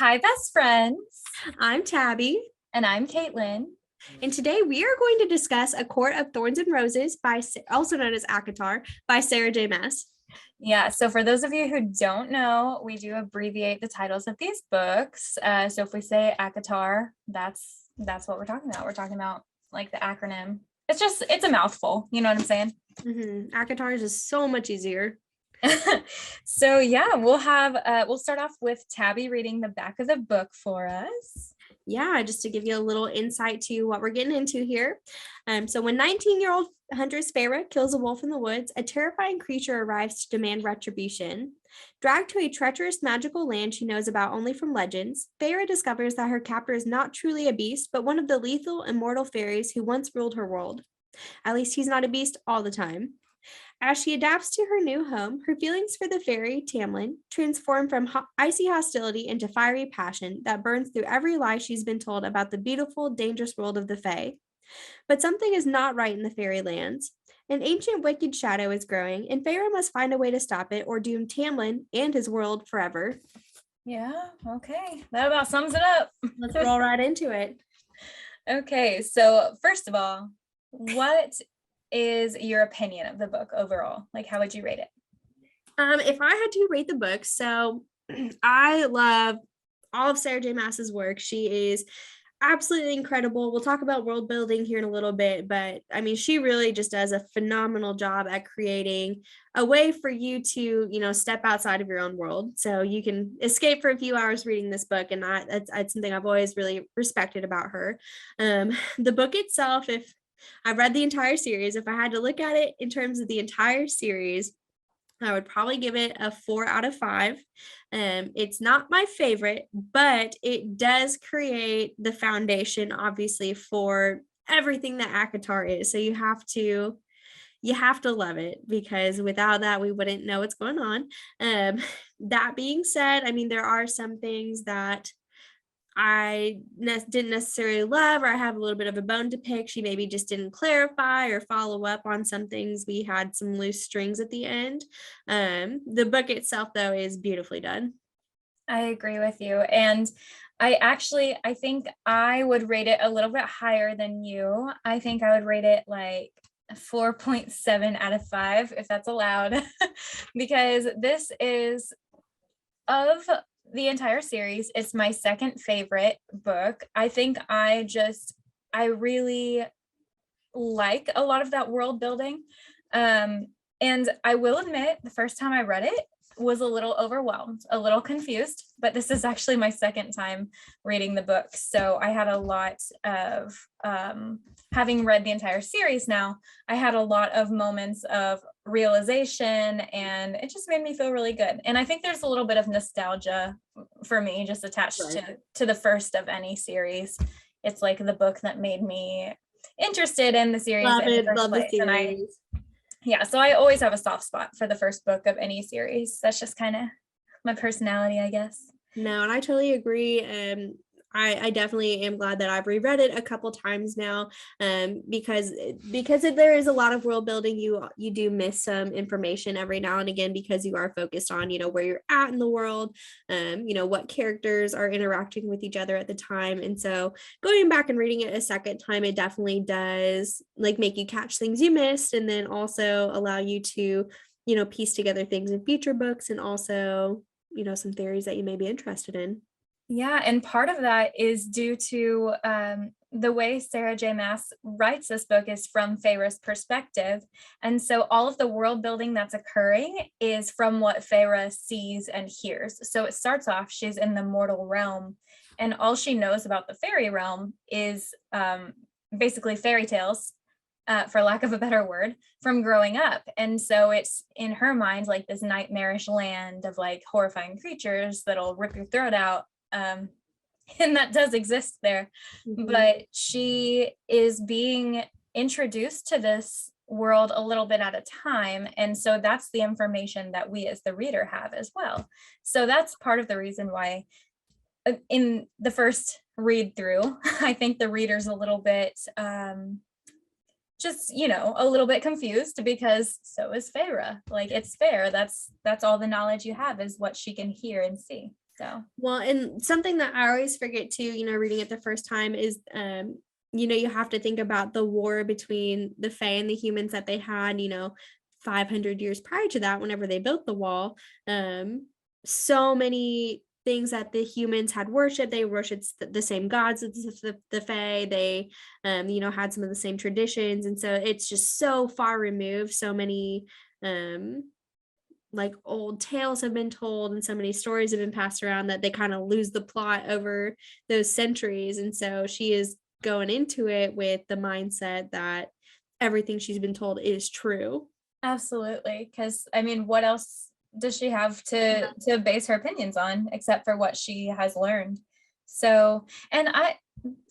Hi, best friends. I'm Tabby, And I'm Caitlin. and today we are going to discuss A Court of Thorns and Roses also known as ACOTAR, by Sarah J Maas. Yeah, so for those of you who don't know, we do abbreviate the titles of these books. So if we say ACOTAR, that's what we're talking about. We're talking about like the acronym. It's a mouthful. You know what I'm saying? ACOTAR is just so much easier. So yeah, we'll start off with Tabby reading the back of the book for us. Yeah, just to give you a little insight to what we're getting into here. So when 19-year-old huntress Farah kills a wolf in the woods, a terrifying creature arrives to demand retribution. Dragged to a treacherous magical land she knows about only from legends, Farah discovers that her captor is not truly a beast, but one of the lethal, immortal fairies who once ruled her world. At least he's not a beast all the time. As she adapts to her new home, her feelings for the fairy, Tamlin, transform from icy hostility into fiery passion that burns through every lie she's been told about the beautiful, dangerous world of the Fae. But something is not right in the fairy lands. An ancient wicked shadow is growing, and Farah must find a way to stop it or doom Tamlin and his world forever. Yeah, okay. That about sums it up. Let's roll right into it. Okay, so first of all, what is your opinion of the book overall? Like, how would you rate it? If I had to rate the book, so I love all of Sarah J Maas's work. She is absolutely incredible. We'll talk about world building here in a little bit, but I mean, she really just does a phenomenal job at creating a way for you to, step outside of your own world. So you can escape for a few hours reading this book. And that's something I've always really respected about her. The book itself, if I read the entire series, if I had to look at it in terms of the entire series, I would probably give it a 4 out of 5. It's not my favorite, but it does create the foundation, obviously, for everything that ACOTAR is. So you have to love it, because without that, we wouldn't know what's going on. That being said, I mean, there are some things that I didn't necessarily love, or I have a little bit of a bone to pick. She maybe just didn't clarify or follow up on some things. We had some loose strings at the end. The book itself, though, is beautifully done. I agree with you. And I think I would rate it a little bit higher than you. I think I would rate it like 4.7 out of 5, if that's allowed, because this is, of the entire series, it's my second favorite book. I think I really like a lot of that world building. And I will admit, the first time I read it was a little overwhelmed, a little confused, but this is actually my second time reading the book. So I had a lot of, having read the entire series now, I had a lot of moments of realization, and it just made me feel really good. And I think there's a little bit of nostalgia for me just attached to the first of any series. It's like the book that made me interested in the series Love in it, the first love the place. series. Yeah, so I always have a soft spot for the first book of any series. That's just kind of my personality, I guess. No, and I totally agree. I definitely am glad that I've reread it a couple times now, because there is a lot of world building. You do miss some information every now and again, because you are focused on where you're at in the world, what characters are interacting with each other at the time. And so going back and reading it a second time, it definitely does like make you catch things you missed, and then also allow you to piece together things in future books, and also some theories that you may be interested in. Yeah, and part of that is due to the way Sarah J Maas writes this book is from Farah's perspective. And so all of the world building that's occurring is from what Farah sees and hears. So it starts off, she's in the mortal realm, and all she knows about the fairy realm is basically fairy tales, for lack of a better word, from growing up. And so it's in her mind like this nightmarish land of like horrifying creatures that'll rip your throat out. And that does exist there. But she is being introduced to this world a little bit at a time, and so that's the information that we as the reader have as well. So that's part of the reason why in the first read through, I think the reader's a little bit just a little bit confused, because so is Farah. Like, it's fair, that's all the knowledge you have is what she can hear and see. So, well, and something that I always forget too, reading it the first time is, you have to think about the war between the Fae and the humans that they had, 500 years prior to that, whenever they built the wall. So many things that the humans had worshipped. They worshipped the same gods as the Fae. They, had some of the same traditions. And so it's just so far removed. So many, like old tales have been told and so many stories have been passed around that they kind of lose the plot over those centuries. And so she is going into it with the mindset that everything she's been told is true. absolutely. Because I mean, what else does she have to base her opinions on except for what she has learned? So, and I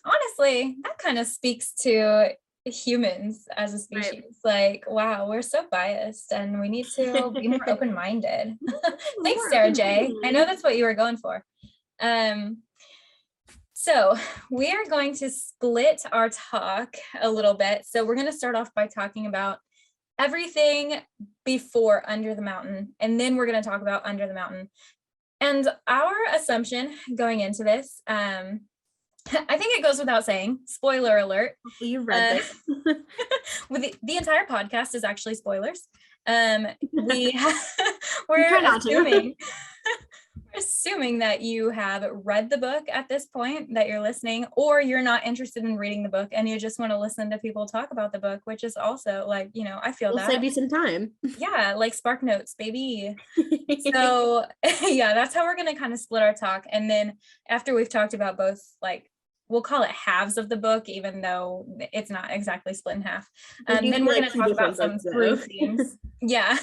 honestly, that kind of speaks to humans as a Right. species. Like, wow, we're so biased and we need to be more open-minded. Thanks, Sarah J. I know that's what you were going for. So we are going to split our talk a little bit. So we're going to start off by talking about everything before Under the Mountain, and then we're going to talk about Under the Mountain. And our assumption going into this, I think it goes without saying, spoiler alert. You read this. With the entire podcast is actually spoilers. We're assuming that you have read the book at this point, that you're listening, or you're not interested in reading the book and you just want to listen to people talk about the book, which is also like, I feel It'll save you some time. Yeah, like Spark Notes, baby. So yeah, that's how we're going to kind of split our talk. And then after we've talked about both, like, we'll call it halves of the book, even though it's not exactly split in half. Then we're going to talk about some through themes. Yeah.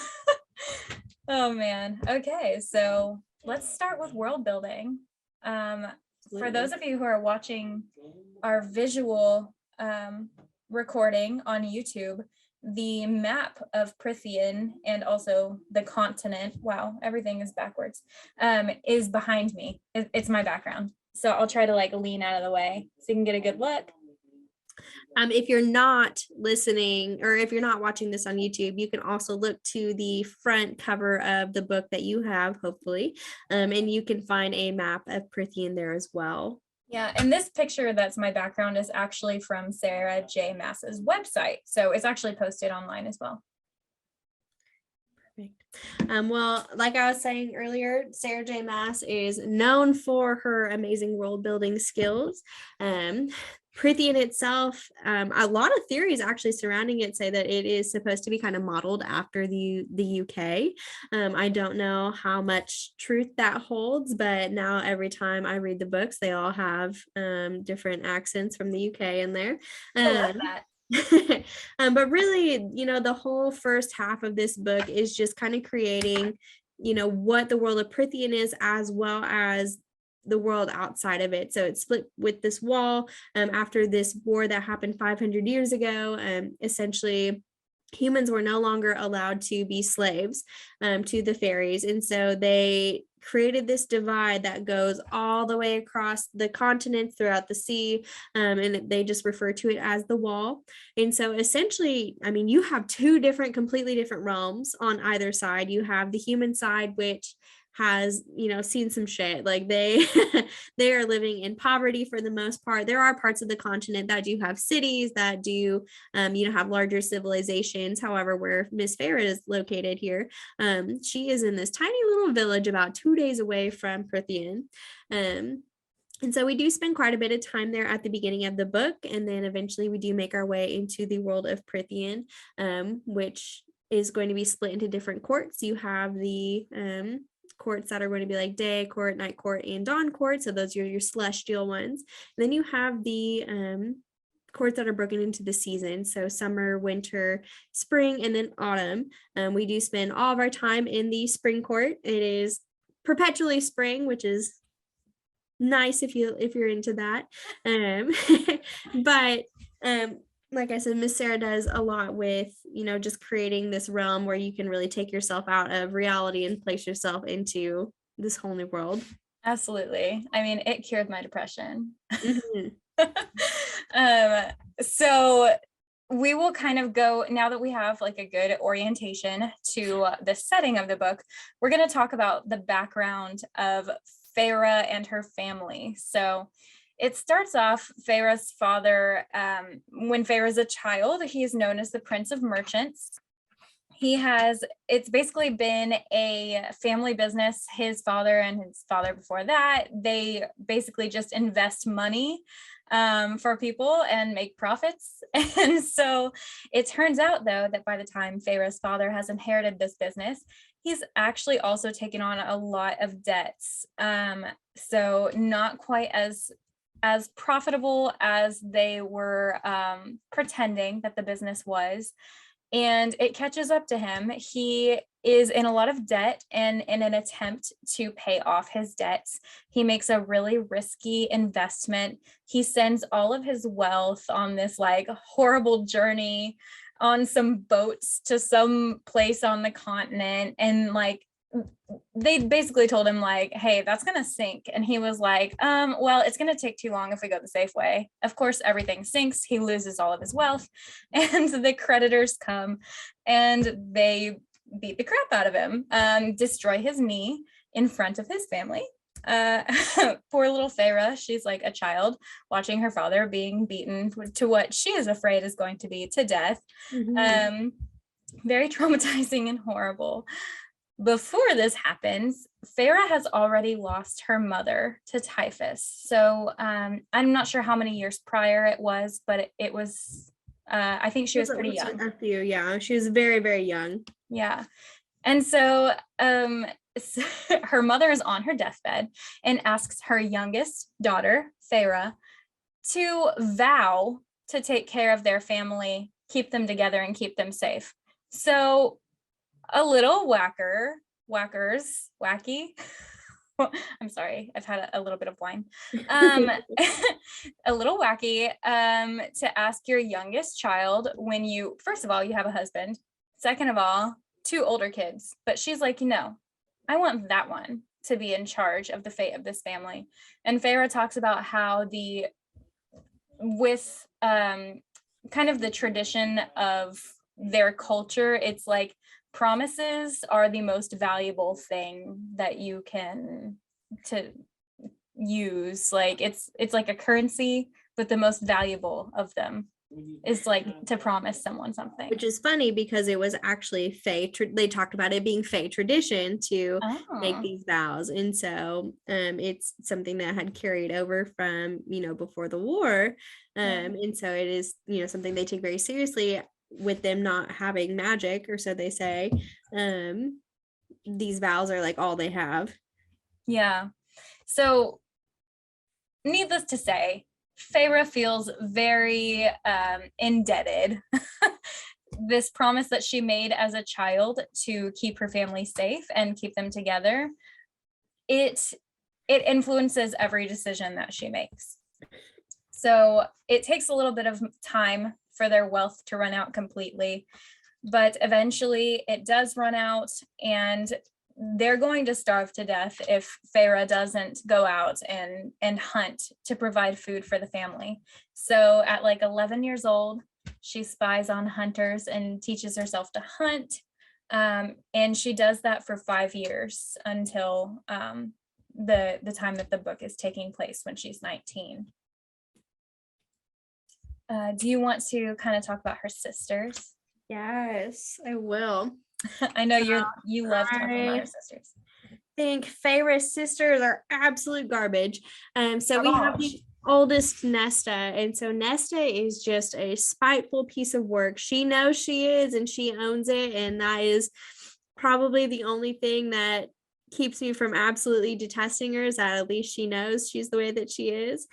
Oh man. Okay, so let's start with world building. For those of you who are watching our visual recording on YouTube, the map of Prithian and also the continent, wow, everything is backwards, is behind me. It's my background. So I'll try to like lean out of the way so you can get a good look. If you're not listening or if you're not watching this on YouTube, you can also look to the front cover of the book that you have, hopefully, and you can find a map of Prithian there as well. Yeah, and this picture that's my background is actually from Sarah J Maas's website. So it's actually posted online as well. Perfect. Well, like I was saying earlier, Sarah J Maas is known for her amazing world building skills. Prithian itself, a lot of theories actually surrounding it say that it is supposed to be kind of modeled after the UK. I don't know how much truth that holds, but now every time I read the books, they all have different accents from the UK in there. I love that. But really, the whole first half of this book is just kind of creating, what the world of Prithian is, as well as the world outside of it. So it's split with this wall after this war that happened 500 years ago. Essentially, humans were no longer allowed to be slaves to the fairies. And so they created this divide that goes all the way across the continents throughout the sea. And they just refer to it as the wall. And so essentially, I mean, you have two completely different realms on either side. You have the human side, which has seen some shit. Like they are living in poverty for the most part. There are parts of the continent that do have cities, that do have larger civilizations. However, where Miss Farah is located here, she is in this tiny little village about 2 days away from Prithian. And so we do spend quite a bit of time there at the beginning of the book, and then eventually we do make our way into the world of Prithian, which is going to be split into different courts. You have the courts that are going to be like day court, night court, and dawn court. So those are your celestial ones. And then you have the courts that are broken into the season. So summer, winter, spring, and then autumn. We do spend all of our time in the spring court. It is perpetually spring, which is nice if you're into that. But like I said, Miss Sarah does a lot with, just creating this realm where you can really take yourself out of reality and place yourself into this whole new world. Absolutely. I mean, it cured my depression. Mm-hmm. So we will kind of go, now that we have like a good orientation to the setting of the book, we're going to talk about the background of Farah and her family. So it starts off Farah's father, when Farah's a child, he's known as the Prince of Merchants. It's basically been a family business. His father and his father before that, they basically just invest money for people and make profits. And so it turns out, though, that by the time Farah's father has inherited this business, he's actually also taken on a lot of debts. So not quite as profitable as they were pretending that the business was. And it catches up to him. He is in a lot of debt, and in an attempt to pay off his debts, he makes a really risky investment. He sends all of his wealth on this like horrible journey on some boats to some place on the continent, and like they basically told him like, hey, that's gonna sink. And he was like, well, it's gonna take too long if we go the safe way. Of course, everything sinks. He loses all of his wealth, and the creditors come and they beat the crap out of him, destroy his knee in front of his family. Poor little Farah, she's like a child watching her father being beaten to what she is afraid is going to be to death. Very traumatizing and horrible. Before this happens, Farah has already lost her mother to typhus. So I'm not sure how many years prior it was, but it was, I think she was pretty young. A few, yeah. She was very, very young. Yeah. And so her mother is on her deathbed and asks her youngest daughter, Farah, to vow to take care of their family, keep them together, and keep them safe. So a little wacky. I'm sorry, I've had a little bit of wine. A little wacky to ask your youngest child when you, first of all, you have a husband. Second of all, 2 older kids. But she's like, no, I want that one to be in charge of the fate of this family. And Farah talks about how with kind of the tradition of their culture, it's like promises are the most valuable thing that you can to use. Like it's like a currency, but the most valuable of them is like to promise someone something. Which is funny because it was actually Fae. They talked about it being Fae tradition to make these vows, and so it's something that had carried over from before the war, and so it is something they take very seriously. With them not having magic, or so they say, these vows are like all they have. Yeah. So needless to say, Farah feels very indebted. This promise that she made as a child to keep her family safe and keep them together, it influences every decision that she makes. So it takes a little bit of time for their wealth to run out completely, but eventually it does run out, and they're going to starve to death if Farah doesn't go out and hunt to provide food for the family. So at like 11 years old, she spies on hunters and teaches herself to hunt. And she does that for 5 years until the time that the book is taking place, when she's 19. Do you want to kind of talk about her sisters? Yes, I will. I know you love talking about her sisters. I think Farah's sisters are absolute garbage. So we have the oldest, Nesta, and so Nesta is just a spiteful piece of work. She knows she is, and she owns it, and that is probably the only thing that keeps me from absolutely detesting her, is that at least she knows she's the way that she is.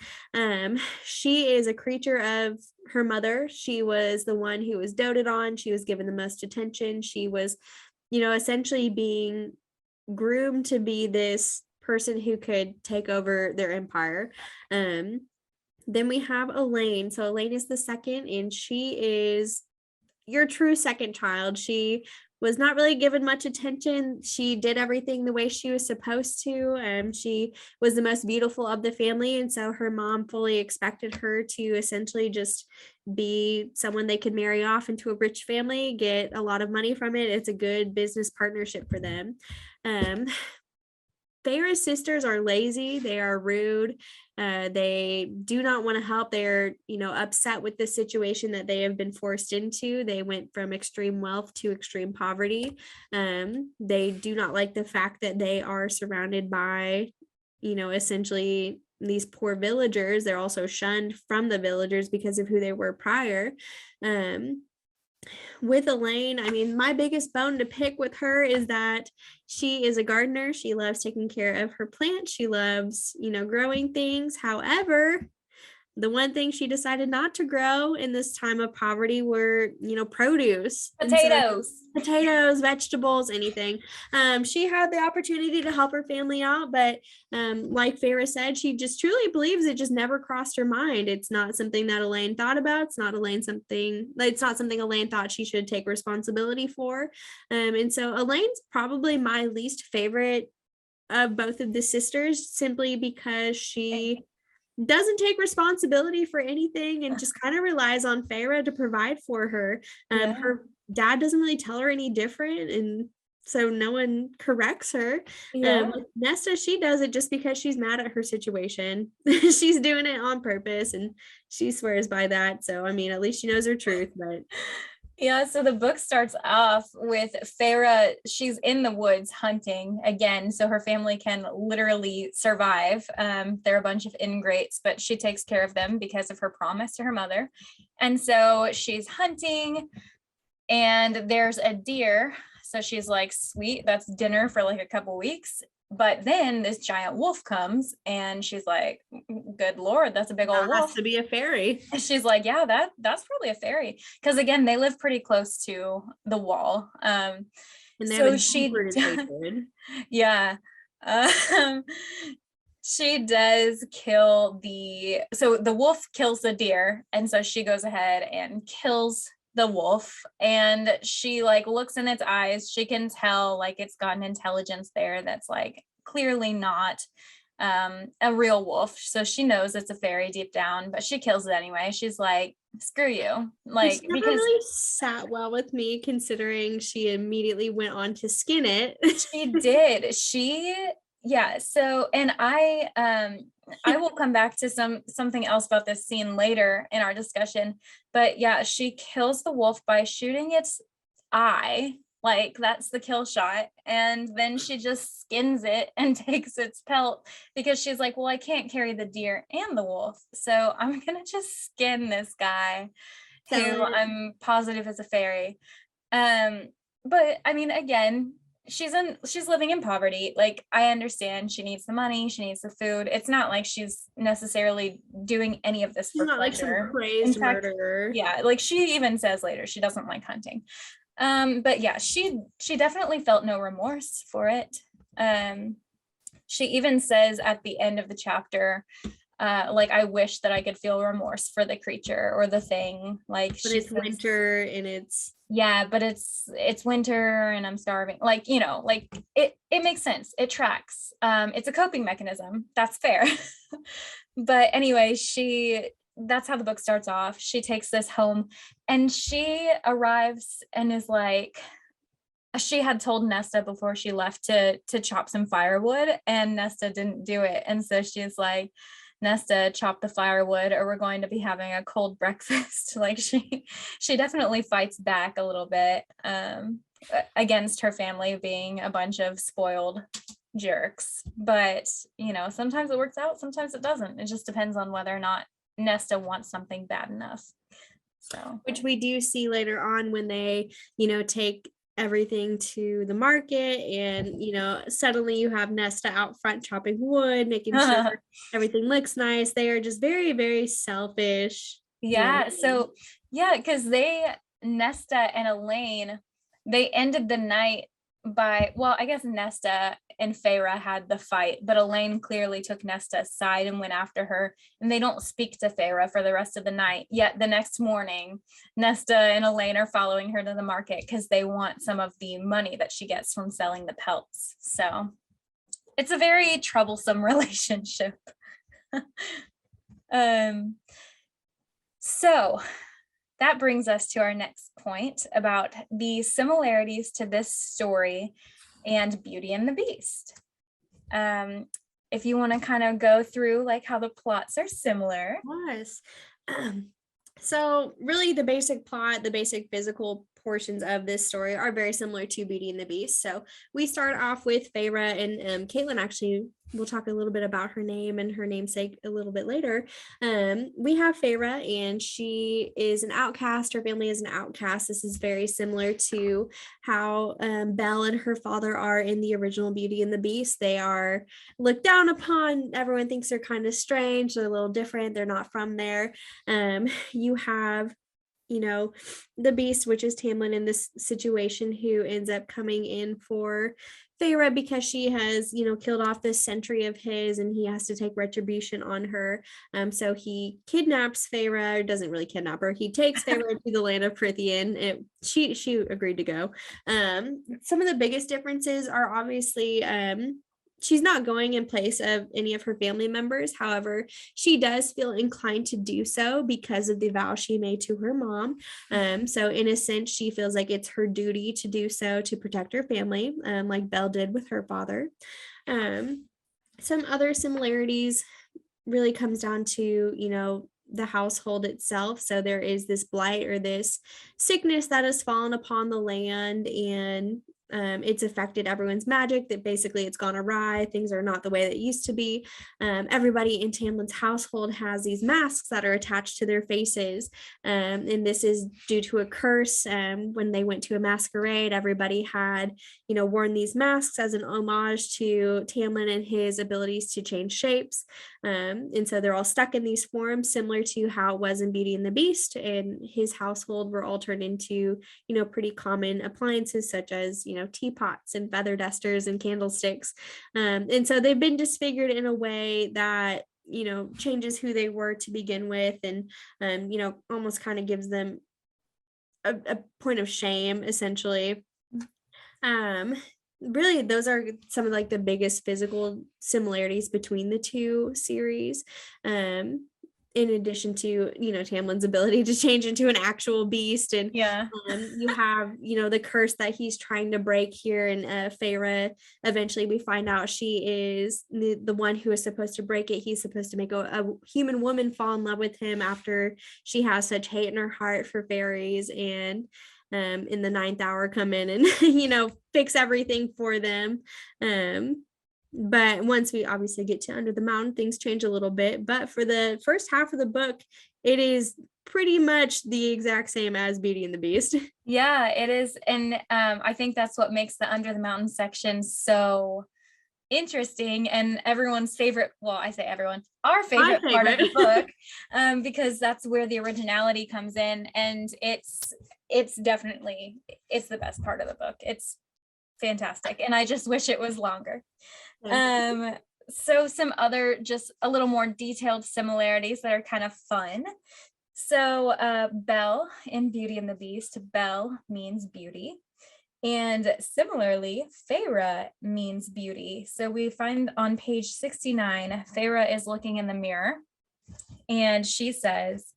She is a creature of her mother. She was the one who was doted on. She was given the most attention. She was, essentially being groomed to be this person who could take over their empire. Then we have Elaine. So Elaine is the second, and she is your true second child. She was not really given much attention. She did everything the way she was supposed to. She was the most beautiful of the family, and so her mom fully expected her to essentially just be someone they could marry off into a rich family, get a lot of money from it. It's a good business partnership for them. Farah's sisters are lazy. They are rude. They do not want to help. They're, upset with the situation that they have been forced into. They went from extreme wealth to extreme poverty. They do not like the fact that they are surrounded by, essentially these poor villagers. They're also shunned from the villagers because of who they were prior. With Elaine, I mean, my biggest bone to pick with her is that she is a gardener. She loves taking care of her plants. She loves, growing things. However, the one thing she decided not to grow in this time of poverty were, produce. Potatoes, vegetables, anything. She had the opportunity to help her family out, but like Farah said, she just truly believes it just never crossed her mind. It's not something that Elaine thought about. It's not something Elaine thought she should take responsibility for. And so Elaine's probably my least favorite of both of the sisters, simply because she doesn't take responsibility for anything and just kind of relies on Farah to provide for her. Her dad doesn't really tell her any different, and so no one corrects her. With Nesta, she does it just because she's mad at her situation. She's doing it on purpose, and she swears by that. So I mean, at least she knows her truth. But yeah, so the book starts off with Farah. She's in the woods hunting again, so her family can literally survive. They're a bunch of ingrates, but she takes care of them because of her promise to her mother. And so she's hunting, and there's a deer. So she's like, sweet, that's dinner for like a couple weeks. But then this giant wolf comes, and she's like, good Lord, that's a big old wolf. Has to be a fairy. And she's like, yeah, that's probably a fairy. Because again, they live pretty close to the wall. And so she, yeah. She does kill so the wolf kills the deer. And so she goes ahead and kills the wolf, and she like looks in its eyes. She can tell like it's got an intelligence there that's like clearly not a real wolf. So she knows it's a fairy deep down, but she kills it anyway. She's like, screw you. Like, because really sat well with me, considering she immediately went on to skin it. She did. Yeah. So, and I will come back to something else about this scene later in our discussion, but yeah, she kills the wolf by shooting its eye. Like, that's the kill shot. And then she just skins it and takes its pelt, because she's like, well, I can't carry the deer and the wolf, so I'm gonna just skin this guy who I'm positive is a fairy. But I mean, again, she's living in poverty. Like, I understand she needs the money, she needs the food. It's not like she's necessarily doing any of this for pleasure. Like some crazed murderer. Yeah, like she even says later she doesn't like hunting. But yeah, she definitely felt no remorse for it. She even says at the end of the chapter, like, I wish that I could feel remorse for the creature or the thing. Like, but it's winter and it's but it's winter and I'm starving. Like, like it makes sense. It tracks. It's a coping mechanism. That's fair. But anyway, that's how the book starts off. She takes this home, and she arrives and is like, she had told Nesta before she left to chop some firewood, and Nesta didn't do it. And so she's like, Nesta, chop the firewood or we're going to be having a cold breakfast. Like, she definitely fights back a little bit against her family being a bunch of spoiled jerks. But, sometimes it works out, sometimes it doesn't. It just depends on whether or not Nesta wants something bad enough. So, which we do see later on when they, take everything to the market, and suddenly you have Nesta out front chopping wood, making sure everything looks nice. They are just very, very selfish. So because Nesta and Elaine, they ended the night I guess Nesta and Farah had the fight, but Elaine clearly took Nesta's side and went after her, and they don't speak to Farah for the rest of the night. Yet the next morning, Nesta and Elaine are following her to the market because they want some of the money that she gets from selling the pelts. So it's a very troublesome relationship. So that brings us to our next point about the similarities to this story and Beauty and the Beast. if you want to kind of go through like how the plots are similar. Yes. So really the basic plot, the basic physical portions of this story are very similar to Beauty and the Beast. So we start off with Farah, and Caitlin actually will talk a little bit about her name and her namesake a little bit later. We have Farah, and she is an outcast. Her family is an outcast. This is very similar to how Belle and her father are in the original Beauty and the Beast. They are looked down upon. Everyone thinks they're kind of strange. They're a little different. They're not from there. You have the Beast, which is Tamlin in this situation, who ends up coming in for Farah because she has, killed off this sentry of his, and he has to take retribution on her. So he kidnaps Farah, or doesn't really kidnap her. He takes Farah to the land of Prithian. She agreed to go. Some of the biggest differences are obviously she's not going in place of any of her family members. However, she does feel inclined to do so because of the vow she made to her mom. So in a sense, she feels like it's her duty to do so to protect her family, like Belle did with her father. Some other similarities really comes down to, the household itself. So there is this blight or this sickness that has fallen upon the land, and it's affected everyone's magic, that basically it's gone awry. Things are not the way that used to be. Everybody in Tamlin's household has these masks that are attached to their faces. And this is due to a curse. When they went to a masquerade, everybody had, worn these masks as an homage to Tamlin and his abilities to change shapes. And so they're all stuck in these forms, similar to how it was in Beauty and the Beast. And his household were all turned into, pretty common appliances such as, teapots and feather dusters and candlesticks. And so they've been disfigured in a way that, changes who they were to begin with, and, almost kind of gives them a point of shame, essentially. Really, those are some of like the biggest physical similarities between the two series. In addition to, Tamlin's ability to change into an actual beast. And Yeah. you have, the curse that he's trying to break here. And Farah, eventually we find out she is the one who is supposed to break it. He's supposed to make a human woman fall in love with him after she has such hate in her heart for fairies. And in the 9th hour come in and, fix everything for them. But once we obviously get to Under the Mountain, things change a little bit. But for the first half of the book, it is pretty much the exact same as Beauty and the Beast. Yeah, it is. And I think that's what makes the Under the Mountain section so interesting, and everyone's favorite, well, I say everyone, our favorite part of the book, because that's where the originality comes in. And it's definitely, it's the best part of the book. It's fantastic. And I just wish it was longer. So some other just a little more detailed similarities that are kind of fun. So Belle in Beauty and the Beast, Belle means beauty. And similarly, Farah means beauty. So we find on page 69, Farah is looking in the mirror and she says,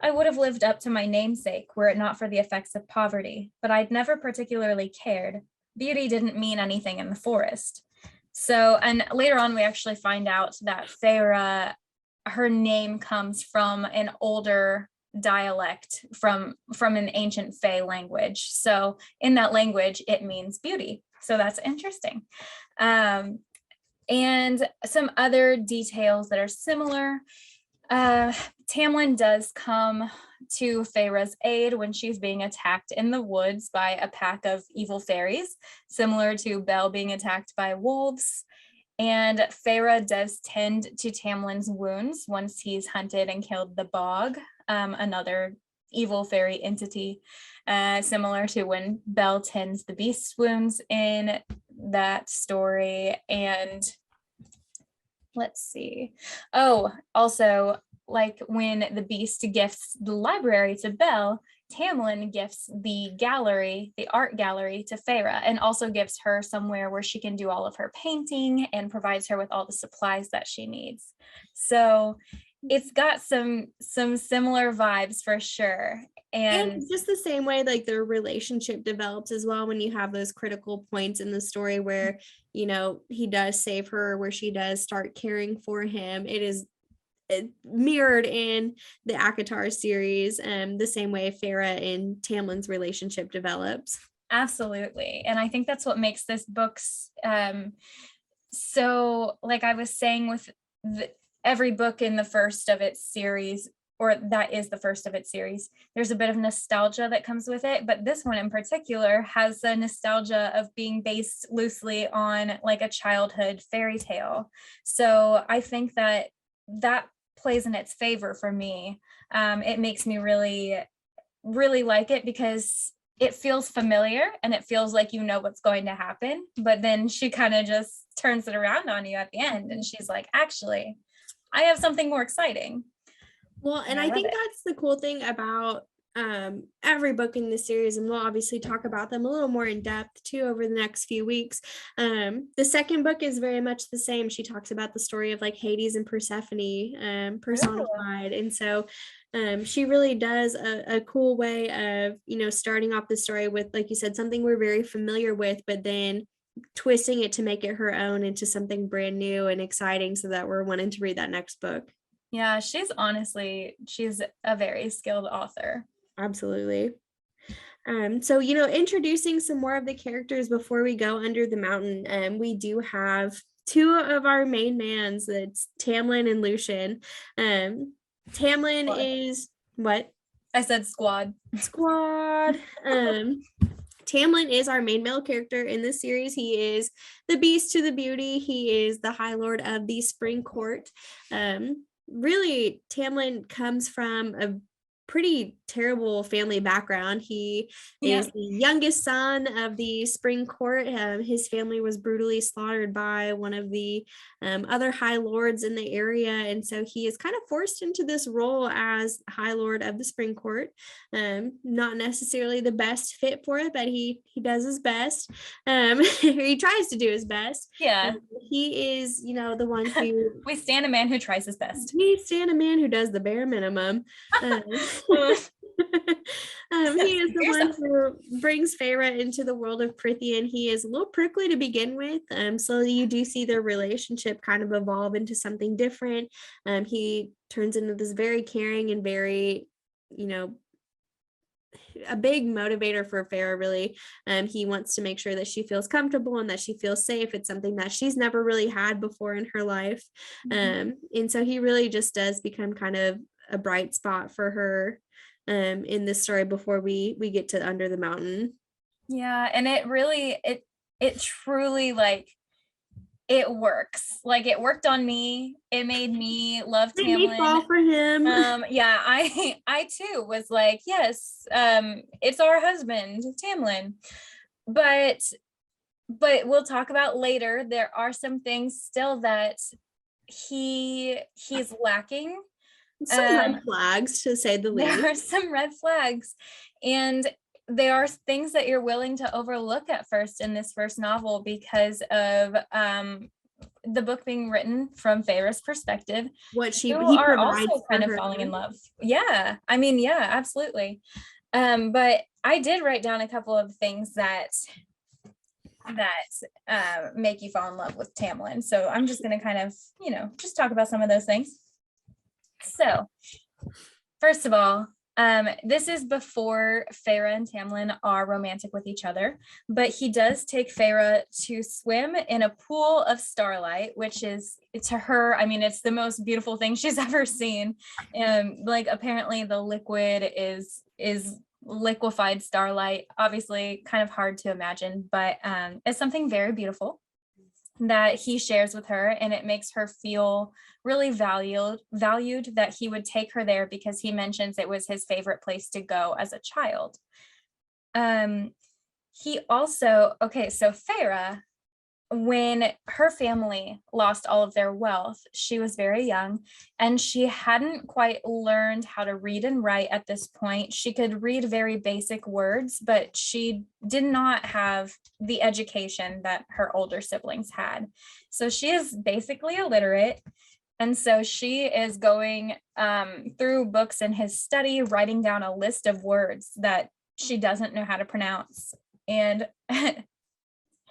"I would have lived up to my namesake were it not for the effects of poverty, but I'd never particularly cared. Beauty didn't mean anything in the forest." So, and later on, we actually find out that Farah, her name comes from an older dialect from an ancient Fey language. So in that language, it means beauty. So that's interesting. And some other details that are similar. Tamlin does come to Farah's aid when she's being attacked in the woods by a pack of evil fairies, similar to Belle being attacked by wolves. And Farah does tend to Tamlin's wounds once he's hunted and killed the bog, another evil fairy entity, similar to when Belle tends the beast's wounds in that story. And let's see. Oh, also, like when the beast gifts the library to Belle, Tamlin gifts the gallery, the art gallery, to Farah, and also gives her somewhere where she can do all of her painting and provides her with all the supplies that she needs. So it's got some similar vibes for sure. And just the same way like their relationship develops as well, when you have those critical points in the story where, you know, he does save her, where she does start caring for him. It is mirrored in the ACOTAR series, the same way Farah and Tamlin's relationship develops. absolutely. And I think that's what makes this book so, like I was saying, with every book in the first of its series, or that is the first of its series, there's a bit of nostalgia that comes with it. But this one in particular has the nostalgia of being based loosely on like a childhood fairy tale. So I think that plays in its favor for me. It makes me really, really like it because it feels familiar and it feels like you know what's going to happen. But then she kind of just turns it around on you at the end and she's like, actually, I have something more exciting. Well, and I think that's the cool thing about every book in this series, and we'll obviously talk about them a little more in depth too over the next few weeks. The second book is very much the same. She talks about the story of like Hades and Persephone personified. And so she really does a cool way of, you know, starting off the story with, like you said, something we're very familiar with, but then twisting it to make it her own into something brand new and exciting so that we're wanting to read that next book. Yeah, she's a very skilled author. Absolutely. So, you know, introducing some more of the characters before we go under the mountain, we do have two of our main mans, that's Tamlin and Lucian. Tamlin is what? I said squad. Squad. Tamlin is our main male character in this series. He is the beast to the beauty. He is the High Lord of the Spring Court. Really, Tamlin comes from a pretty terrible family background. He is the youngest son of the Spring Court. His family was brutally slaughtered by one of the other High Lords in the area, and so he is kind of forced into this role as High Lord of the Spring Court. Not necessarily the best fit for it, but he does his best. He tries to do his best. Yeah. He is, you know, the one who we stand a man who tries his best. We stand a man who does the bare minimum. He is the one who brings Farah into the world of Prithian. He is a little prickly to begin with. So you do see their relationship kind of evolve into something different. He turns into this very caring and very, you know, a big motivator for Farah, really. He wants to make sure that she feels comfortable and that she feels safe. It's something that she's never really had before in her life. And so he really just does become kind of a bright spot for her in this story before we get to Under the Mountain. Yeah, and it truly, like, it works. Like, it worked on me. It made me love Tamlin. Made me fall for him. Yeah, I too was like, yes, it's our husband, Tamlin. But we'll talk about later. There are some things still that he's lacking. Some red flags, to say the least. There are some red flags, and there are things that you're willing to overlook at first in this first novel because of the book being written from Farah's perspective. What you are also kind of falling in love. Yeah, I mean, yeah, absolutely. But I did write down a couple of things that make you fall in love with Tamlin. So I'm just going to kind of, you know, just talk about some of those things. So, first of all, this is before Farah and Tamlin are romantic with each other, but he does take Farah to swim in a pool of starlight, which is, to her, I mean, it's the most beautiful thing she's ever seen. And like, apparently the liquid is liquefied starlight, obviously kind of hard to imagine, but it's something very beautiful that he shares with her, and it makes her feel really valued that he would take her there because he mentions it was his favorite place to go as a child. He also, so Farah, when her family lost all of their wealth, she was very young and she hadn't quite learned how to read and write at this point. She could read very basic words, but she did not have the education that her older siblings had. So she is basically illiterate. And so she is going through books in his study, writing down a list of words that she doesn't know how to pronounce. And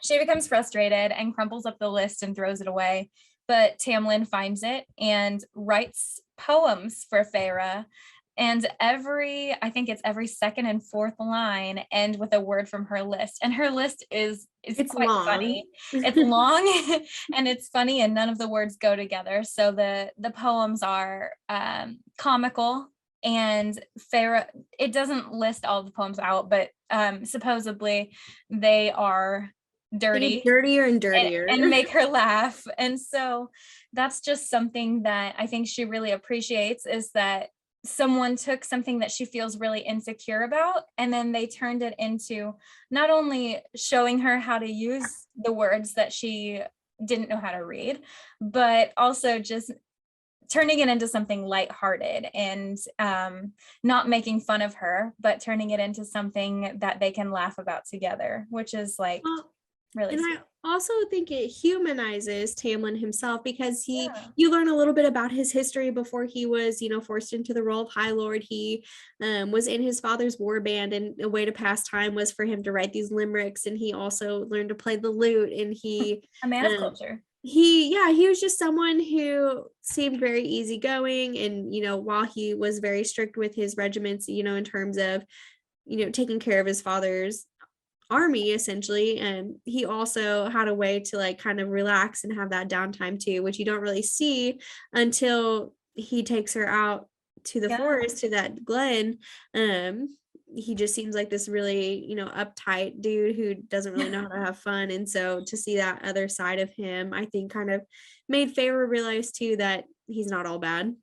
she becomes frustrated and crumples up the list and throws it away. But Tamlin finds it and writes poems for Farah. And I think it's every second and fourth line end with a word from her list. And her list is It's quite long. funny. It's long and it's funny, and none of the words go together. So the poems are comical, and Farah, it doesn't list all the poems out, but supposedly they are dirty, dirtier and dirtier, and make her laugh. And so that's just something that I think she really appreciates, is that someone took something that she feels really insecure about, and then they turned it into not only showing her how to use the words that she didn't know how to read, but also just turning it into something lighthearted and not making fun of her, but turning it into something that they can laugh about together, which is like really and sweet. I also think it humanizes Tamlin himself, because you learn a little bit about his history before he was, forced into the role of High Lord. He was in his father's war band, and a way to pass time was for him to write these limericks. And he also learned to play the lute, and a man of culture. He was just someone who seemed very easygoing. And, while he was very strict with his regiments, in terms of, taking care of his father's army essentially, and he also had a way to like kind of relax and have that downtime too, which you don't really see until he takes her out to the forest, to that glen. He just seems like this really, uptight dude who doesn't really know how to have fun. And so to see that other side of him, I think kind of made Farah realize too that he's not all bad.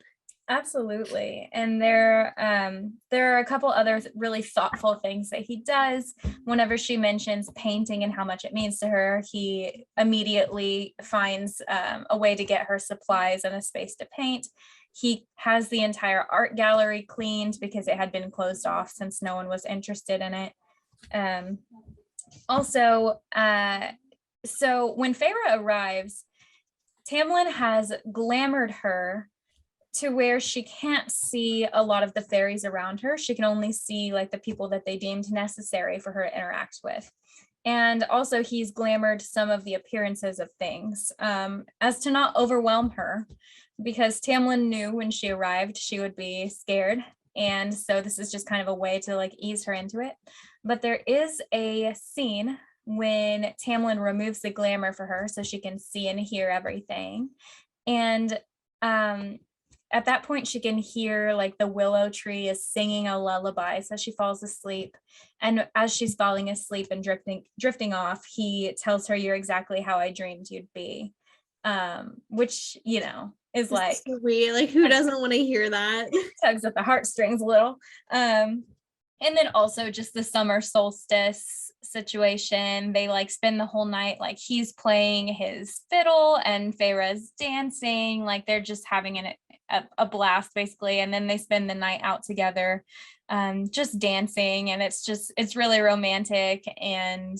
Absolutely. And there are a couple other really thoughtful things that he does. Whenever she mentions painting and how much it means to her, he immediately finds a way to get her supplies and a space to paint. He has the entire art gallery cleaned because it had been closed off since no one was interested in it. So when Farah arrives, Tamlin has glamored her to where she can't see a lot of the fairies around her. She can only see like the people that they deemed necessary for her to interact with. And also he's glamored some of the appearances of things as to not overwhelm her, because Tamlin knew when she arrived, she would be scared. And so this is just kind of a way to like ease her into it. But there is a scene when Tamlin removes the glamour for her so she can see and hear everything. And at that point, she can hear like the willow tree is singing a lullaby, so she falls asleep. And as she's falling asleep and drifting off, he tells her, "You're exactly how I dreamed you'd be," which is like sweet. Like, who doesn't want to hear that? Tugs at the heartstrings a little. And then also just the summer solstice situation. They like spend the whole night, like he's playing his fiddle and Farah's dancing, like they're just having a blast basically. And then they spend the night out together, just dancing. And it's really romantic, and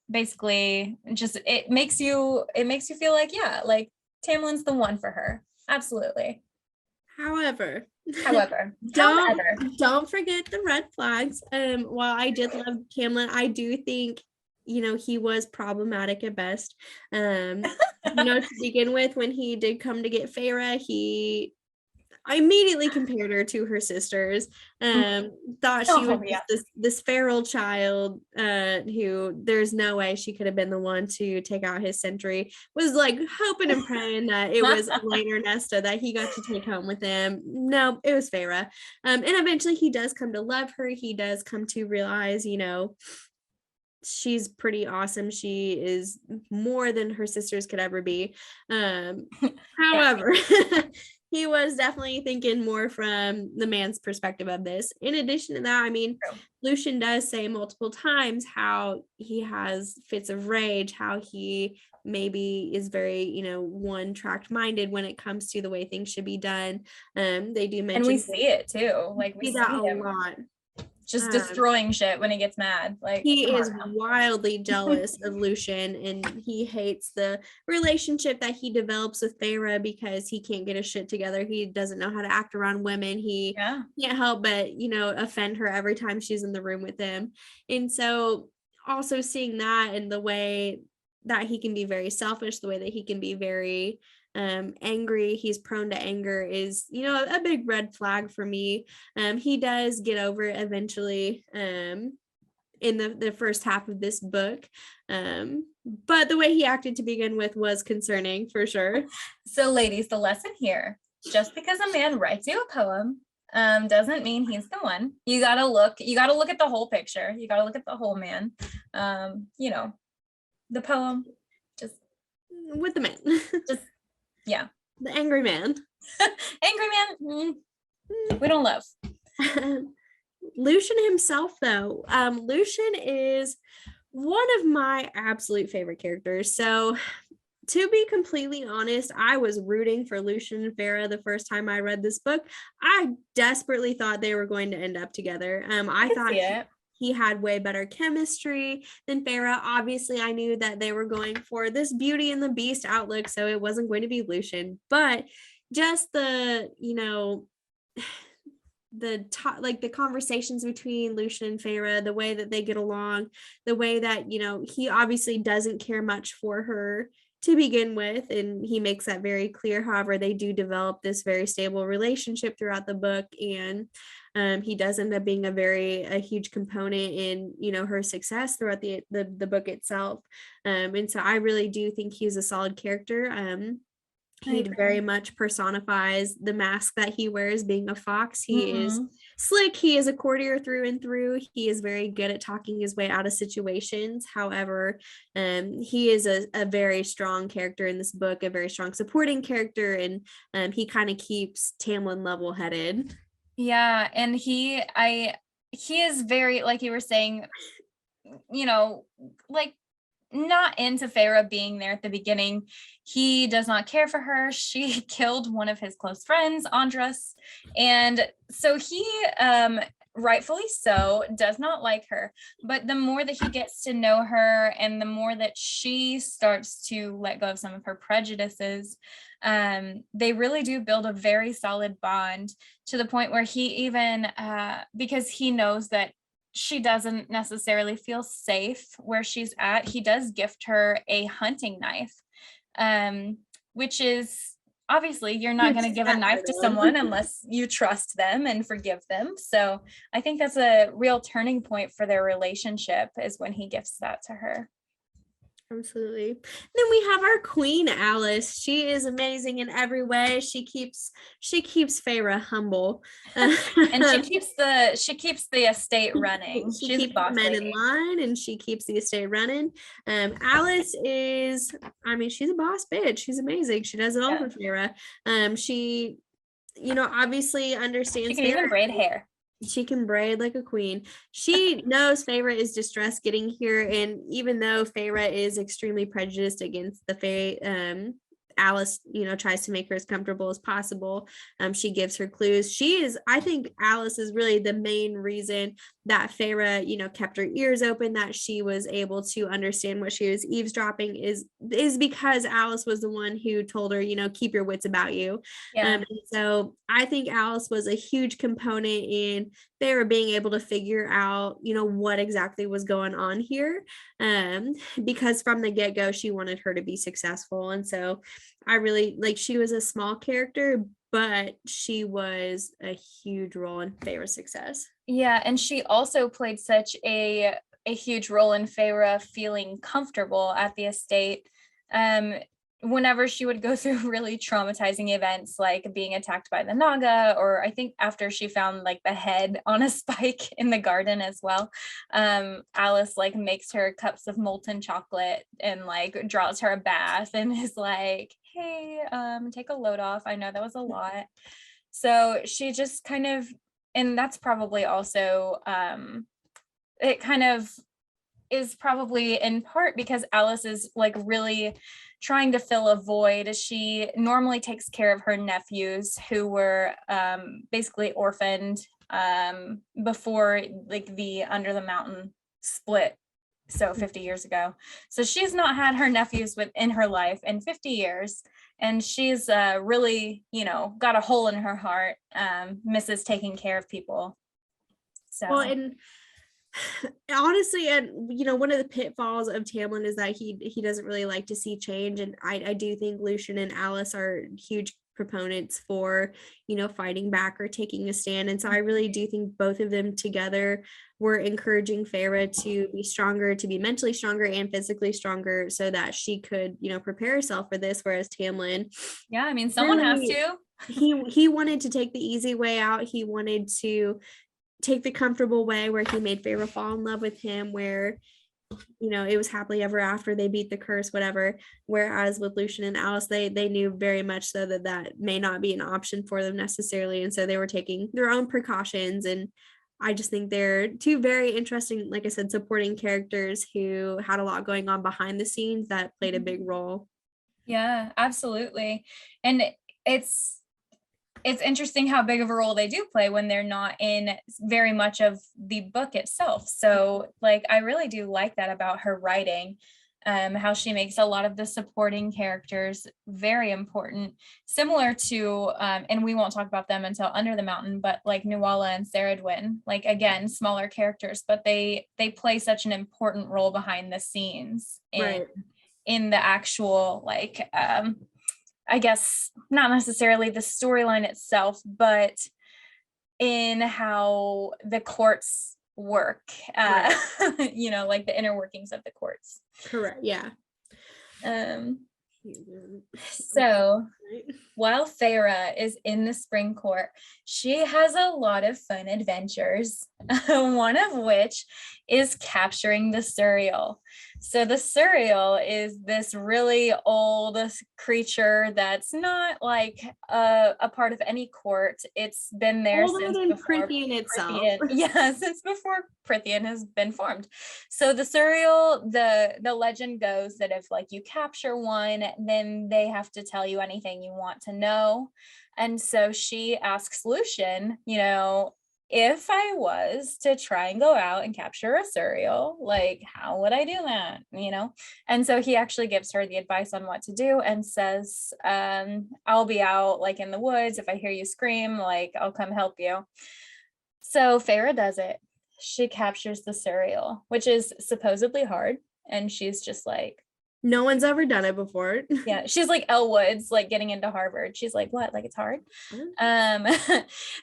basically just it makes you feel like, yeah, like Tamlin's the one for her. Absolutely. However, don't forget the red flags. While I did love Tamlin, I do think he was problematic at best. To begin with, when he did come to get Farah, I immediately compared her to her sisters. Thought she was this feral child who there's no way she could have been the one to take out his sentry. Was like hoping and praying that it was Elaine or Nesta that he got to take home with him. No, it was Farah. And eventually he does come to love her. He does come to realize, she's pretty awesome. She is more than her sisters could ever be. However, he was definitely thinking more from the man's perspective of this. In addition to that, Lucian does say multiple times how he has fits of rage, how he maybe is very, one-track minded when it comes to the way things should be done. They do mention, and we see it too. Like we see that a him lot. just destroying shit when he gets mad. Like, he is wildly jealous of Lucian, and he hates the relationship that he develops with Farah because he can't get his shit together. He doesn't know how to act around women. He can't help but, offend her every time she's in the room with him. And so also seeing that, and the way that he can be very selfish, the way that he can be very angry, he's prone to anger, is a big red flag for me. He does get over it eventually in the first half of this book, but the way he acted to begin with was concerning for sure. So ladies, the lesson here: just because a man writes you a poem doesn't mean he's the one. You gotta look at the whole picture. You gotta look at the whole man. The poem, just with the man. Just the angry man. Angry man, we don't love. Lucian himself, though, Lucian is one of my absolute favorite characters. So to be completely honest, I was rooting for Lucian and Farah the first time I read this book. I desperately thought they were going to end up together. I thought he had way better chemistry than Farah. Obviously, I knew that they were going for this Beauty and the Beast outlook, so it wasn't going to be Lucian. But just the conversations between Lucian and Farah, the way that they get along, the way that he obviously doesn't care much for her to begin with, and he makes that very clear. However, they do develop this very stable relationship throughout the book, and he does end up being a huge component in her success throughout the book itself. And so I really do think he's a solid character. He very much personifies the mask that he wears, being a fox. He is slick. He is a courtier through and through. He is very good at talking his way out of situations. However, he is a very strong character in this book, a very strong supporting character, and he kind of keeps Tamlin level-headed. Yeah, and he is very, like you were saying, like, not into Farah being there at the beginning. He does not care for her. She killed one of his close friends, Andras, and so he rightfully so does not like her. But the more that he gets to know her, and the more that she starts to let go of some of her prejudices, they really do build a very solid bond, to the point where he even because he knows that she doesn't necessarily feel safe where she's at, he does gift her a hunting knife, which is, obviously you're not going to give a knife to someone unless you trust them and forgive them. So I think that's a real turning point for their relationship, is when he gifts that to her. Absolutely. Then we have our queen, Alice. She is amazing in every way. She keeps Farah humble, and she keeps the estate running. She keeps the men in line, and she keeps the estate running. Alice is, she's a boss bitch. She's amazing. She does it all for Farah. She, obviously understands. She can even braid hair. She can braid like a queen. She knows Farah is distressed getting here, and even though Farah is extremely prejudiced against the Fae, Alice, tries to make her as comfortable as possible. She gives her clues. I think Alice is really the main reason that Farah, kept her ears open, that she was able to understand what she was eavesdropping, is because Alice was the one who told her, keep your wits about you. And so I think Alice was a huge component in Farah being able to figure out, what exactly was going on here. Because from the get-go, she wanted her to be successful. And so I really, she was a small character, but she was a huge role in Farah's success. Yeah, and she also played such a huge role in Farah feeling comfortable at the estate. Whenever she would go through really traumatizing events, like being attacked by the Naga, or I think after she found the head on a spike in the garden as well, Alice makes her cups of molten chocolate and draws her a bath and is like, hey, take a load off. I know that was a lot. So she just kind of, and that's probably also, it kind of is probably in part because Alice is really trying to fill a void. She normally takes care of her nephews who were basically orphaned before like the Under the Mountain split, so 50 years ago. So she's not had her nephews within her life in 50 years, and she's really, you know, got a hole in her heart, misses taking care of people. So Well, and honestly, and you know, one of the pitfalls of Tamlin is that he doesn't really like to see change, and I do think Lucian and Alice are huge proponents for, you know, fighting back or taking a stand, and so I really do think both of them together were encouraging Farah to be stronger, to be mentally stronger and physically stronger, so that she could, you know, prepare herself for this. Whereas Tamlin, yeah, I mean, someone has really, to. he wanted to take the easy way out. He wanted to take the comfortable way where he made Farah fall in love with him, where, you know, it was happily ever after, they beat the curse, whatever. Whereas with Lucian and Alice, they knew very much so that that may not be an option for them necessarily, and so they were taking their own precautions. And I just think they're two very interesting, like I said, supporting characters who had a lot going on behind the scenes that played a big role. Yeah, absolutely. And it's interesting how big of a role they do play when they're not in very much of the book itself. So like, I really do like that about her writing, how she makes a lot of the supporting characters very important, similar to, and we won't talk about them until Under the Mountain, but like Nuala and Saradwin, like again, smaller characters, but they play such an important role behind the scenes in the actual, like, I guess not necessarily the storyline itself, but in how the courts work, you know, like the inner workings of the courts. Correct. Yeah. So while Farah is in the spring court, she has a lot of fun adventures, one of which is capturing the Surreal. So the Surreal is this really old creature that's not like a part of any court. It's been there since before Prithian itself. Yeah, since before Prithian has been formed. So the Surreal, the legend goes that if like you capture one, then they have to tell you anything you want to know. And so she asks Lucian, you know, if I was to try and go out and capture a Surreal, like how would I do that? You know? And so he actually gives her the advice on what to do and says, I'll be out like in the woods. If I hear you scream, like I'll come help you. So Farah does it. She captures the Surreal, which is supposedly hard. And she's just like, no one's ever done it before. Yeah, she's like Elle Woods, like getting into Harvard. She's like, what? Like it's hard?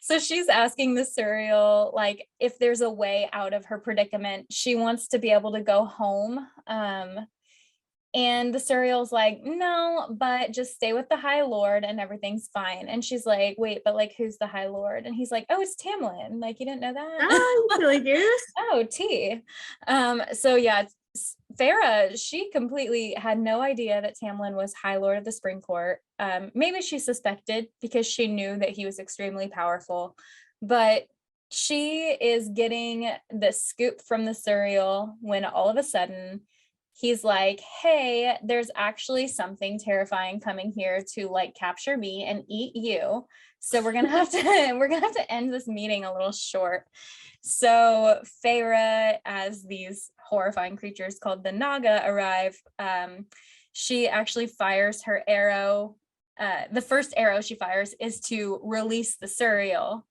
So she's asking the Surreal, like, if there's a way out of her predicament. She wants to be able to go home. And the Surreal's like, no, but just stay with the High Lord and everything's fine. And she's like, wait, but like, who's the High Lord? And he's like, oh, it's Tamlin. Like, you didn't know that? Oh, silly goose. Oh, T. So yeah, Farah, she completely had no idea that Tamlin was High Lord of the Spring Court. Maybe she suspected because she knew that he was extremely powerful, but she is getting the scoop from the Surreal when all of a sudden he's like, hey, there's actually something terrifying coming here to like capture me and eat you. So we're gonna have to end this meeting a little short. So Farah, as these horrifying creatures called the Naga arrive, she actually fires her arrow. The first arrow she fires is to release the Surreal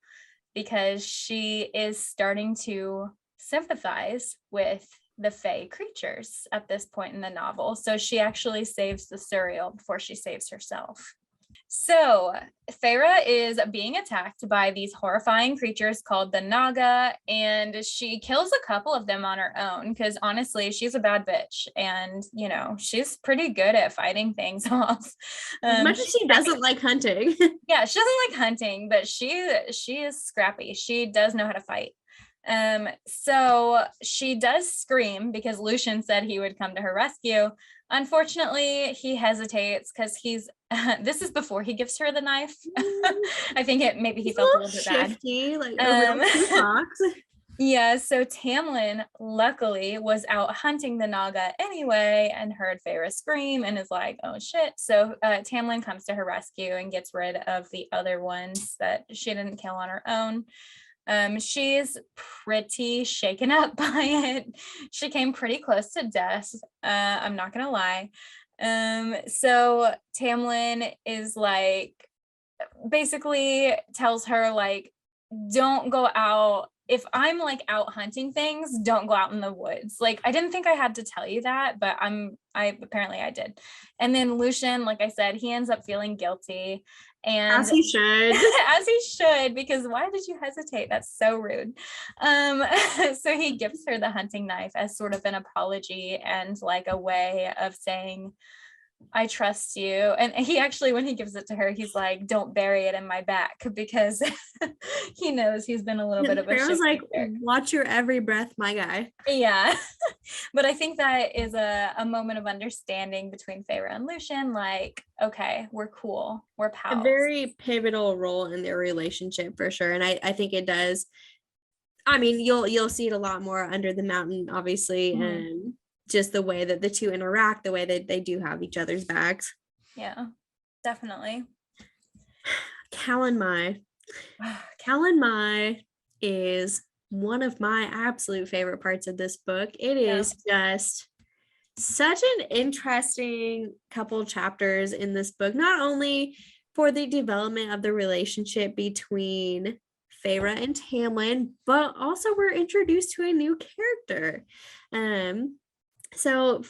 because she is starting to sympathize with the Fae creatures at this point in the novel. So she actually saves the Surreal before she saves herself. So Farah is being attacked by these horrifying creatures called the Naga, and she kills a couple of them on her own because honestly, she's a bad bitch, and you know she's pretty good at fighting things off. As much as she doesn't like hunting. Yeah, she doesn't like hunting, but she is scrappy. She does know how to fight. So she does scream because Lucian said he would come to her rescue. Unfortunately, he hesitates because he's this is before he gives her the knife. I think maybe he felt a little bit shifty, bad. Like yeah, so Tamlin luckily was out hunting the Naga anyway and heard Farah scream and is like, oh shit. So Tamlin comes to her rescue and gets rid of the other ones that she didn't kill on her own. She's pretty shaken up by it. She came pretty close to death. I'm not gonna lie. So Tamlin is like, basically tells her like, don't go out. If I'm like out hunting things, don't go out in the woods. Like, I didn't think I had to tell you that, but I apparently I did. And then Lucian, like I said, he ends up feeling guilty, and As he should. as he should, because why did you hesitate? That's so rude. So he gives her the hunting knife as sort of an apology and like a way of saying, I trust you. And he actually, when he gives it to her, he's like, don't bury it in my back, because he knows he's been a little bit of a Farah's like, jerk. watch your every breath, my guy. Yeah. But I think that is a moment of understanding between Farah and Lucian. Like, okay, we're cool. We're pals. A very pivotal role in their relationship for sure. And I think it does. I mean, you'll see it a lot more under the mountain, obviously. And just the way that the two interact, the way that they do have each other's backs. Yeah, definitely. Callan Mai. Callan Mai is one of my absolute favorite parts of this book. It is just such an interesting couple chapters in this book, not only for the development of the relationship between Farah and Tamlin, but also we're introduced to a new character. So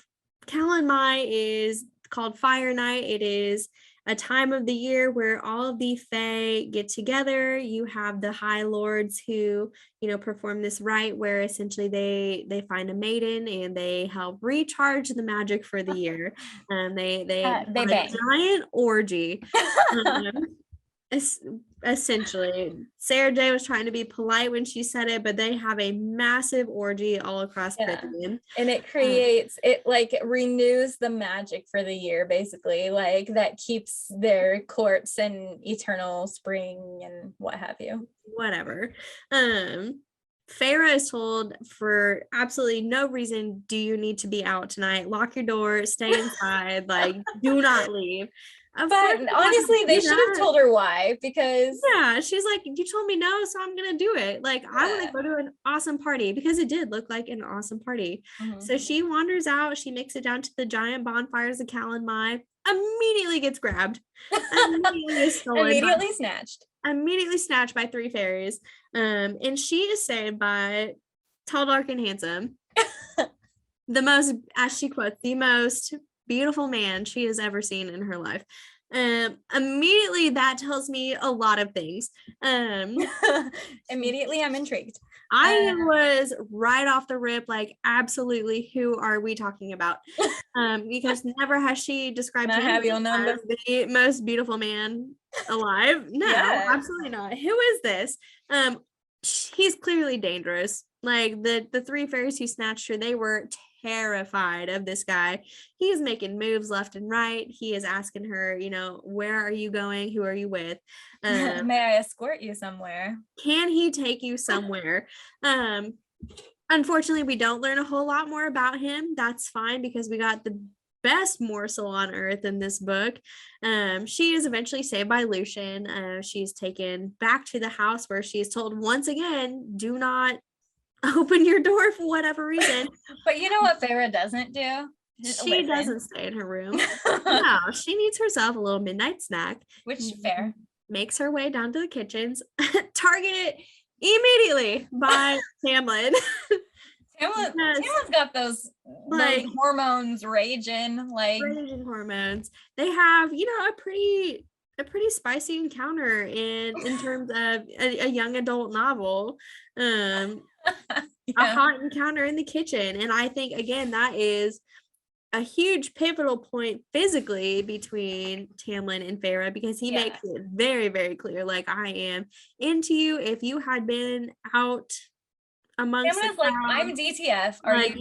Callan Mai is called Fire Night. It is a time of the year where all of the Fae get together. You have the High Lords who, perform this rite where essentially they find a maiden and they help recharge the magic for the year. They have a giant orgy. Essentially, Sarah J was trying to be polite when she said it, but they have a massive orgy all across Britain, and it creates it like renews the magic for the year, basically, like that keeps their courts in eternal spring and what have you. Whatever. Farah is told for absolutely no reason, do you need to be out tonight? Lock your door, stay inside, like do not leave. But honestly, they should have told her why, because she's like, you told me no, so I'm gonna do it. Like, I want to go to an awesome party, because it did look like an awesome party. So she wanders out, she makes it down to the giant bonfires of Callan Mai, immediately gets grabbed, immediately snatched by three fairies. And she is saved by Tall, Dark, and Handsome, the most, as she quotes, the most beautiful man she has ever seen in her life. Immediately that tells me a lot of things. Immediately I'm intrigued. I was right off the rip like, absolutely, who are we talking about? Because never has she described him as the most beautiful man alive. No, absolutely not. Who is this? He's clearly dangerous. Like the three fairies who snatched her, they were terrified of this guy. He is making moves left and right. He is asking her, where are you going? Who are you with? May I escort you somewhere? Can he take you somewhere? Unfortunately, we don't learn a whole lot more about him. That's fine, because we got the best morsel on earth in this book. She is eventually saved by Lucian. She's taken back to the house where she is told once again, do not open your door for whatever reason. But you know what Farah doesn't do? She doesn't stay in her room. No, she needs herself a little midnight snack. Which fair. Makes her way down to the kitchens, targeted immediately by Tamlin. Tamlin's got those hormones raging, raging hormones. They have, a pretty spicy encounter in terms of a young adult novel. A hot encounter in the kitchen. And I think, again, that is a huge pivotal point physically between Tamlin and Farah, because he makes it very, very clear, like, I am into you. If you had been out amongst Tamlin's like, I'm DTF.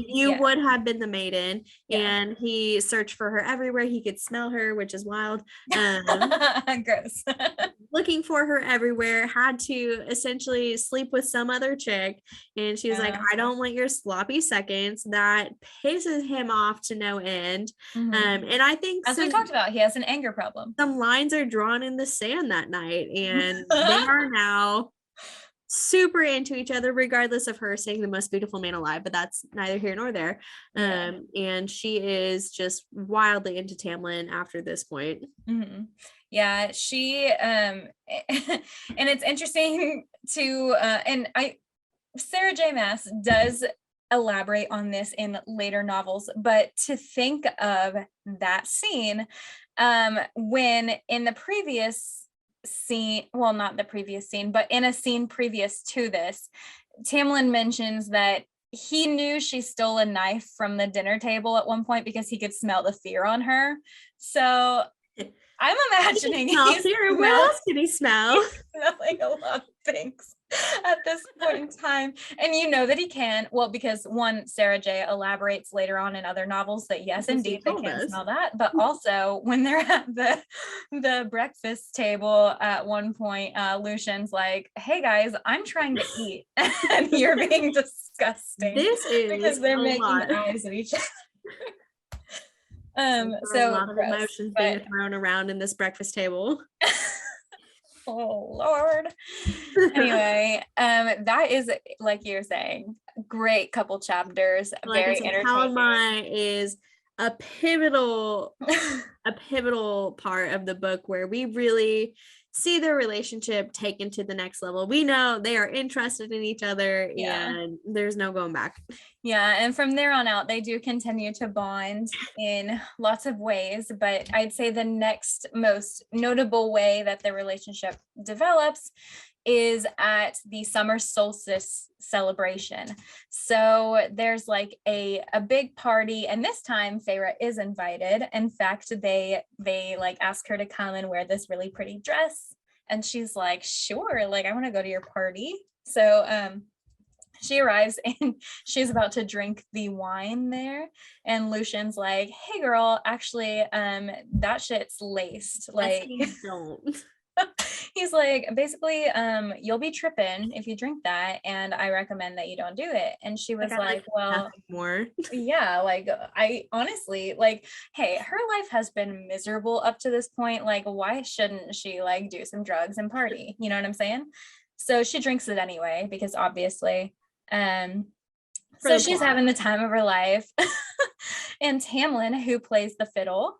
You would have been the maiden. And he searched for her everywhere. He could smell her, which is wild. Gross. Looking for her everywhere, had to essentially sleep with some other chick, and she was like, I don't want your sloppy seconds. That pisses him off to no end. And I think, as we talked about, he has an anger problem. Some lines are drawn in the sand that night, and they are now super into each other, regardless of her saying the most beautiful man alive, but that's neither here nor there. Yeah. And she is just wildly into Tamlin after this point. Yeah, she and it's interesting to and Sarah J Maas does elaborate on this in later novels, but to think of that scene when in the previous scene, well, not the previous scene, but in a scene previous to this, Tamlin mentions that he knew she stole a knife from the dinner table at one point because he could smell the fear on her. So I'm imagining what else can he smell? He's smelling a lot of things at this point in time. And you know that he can, well, because one, Sarah J elaborates later on in other novels that yes, indeed, they can smell that. But also when they're at the breakfast table at one point, Lucian's like, hey guys, I'm trying to eat and you're being disgusting. This is because they're making eyes at each other. So a lot of emotions being thrown around in this breakfast table. Oh Lord. Anyway, that is, like you're saying, great couple chapters, like very entertaining. Palamai is a pivotal part of the book where we really see their relationship taken to the next level. We know they are interested in each other, and there's no going back. Yeah, and from there on out, they do continue to bond in lots of ways, but I'd say the next most notable way that the relationship develops is at the summer solstice celebration. So there's like a big party, and this time Farah is invited. In fact, they like ask her to come and wear this really pretty dress, and she's like, sure, like I want to go to your party. So she arrives and she's about to drink the wine there, and Lucian's like, hey girl, actually that shit's laced, like don't. He's like, basically, you'll be tripping if you drink that, and I recommend that you don't do it. And she was like well, more. Yeah, like I honestly, like, hey, her life has been miserable up to this point. Like, why shouldn't she like do some drugs and party? You know what I'm saying? So she drinks it anyway, because obviously, so she's having the time of her life. And Tamlin, who plays the fiddle,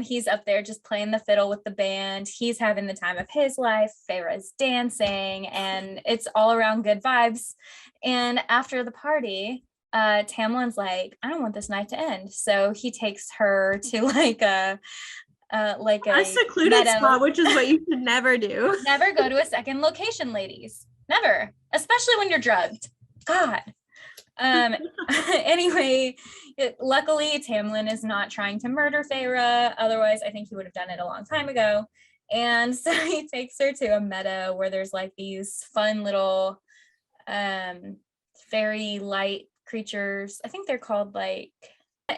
he's up there just playing the fiddle with the band. He's having the time of his life. Farah's dancing, and it's all around good vibes. And after the party, Tamlin's like, I don't want this night to end. So he takes her to like a secluded spot, which is what you should never do. Never go to a second location, ladies. Never, especially when you're drugged. God. Anyway, luckily Tamlin is not trying to murder Farah. Otherwise, I think he would have done it a long time ago. And so he takes her to a meadow where there's like these fun little fairy light creatures. I think they're called like,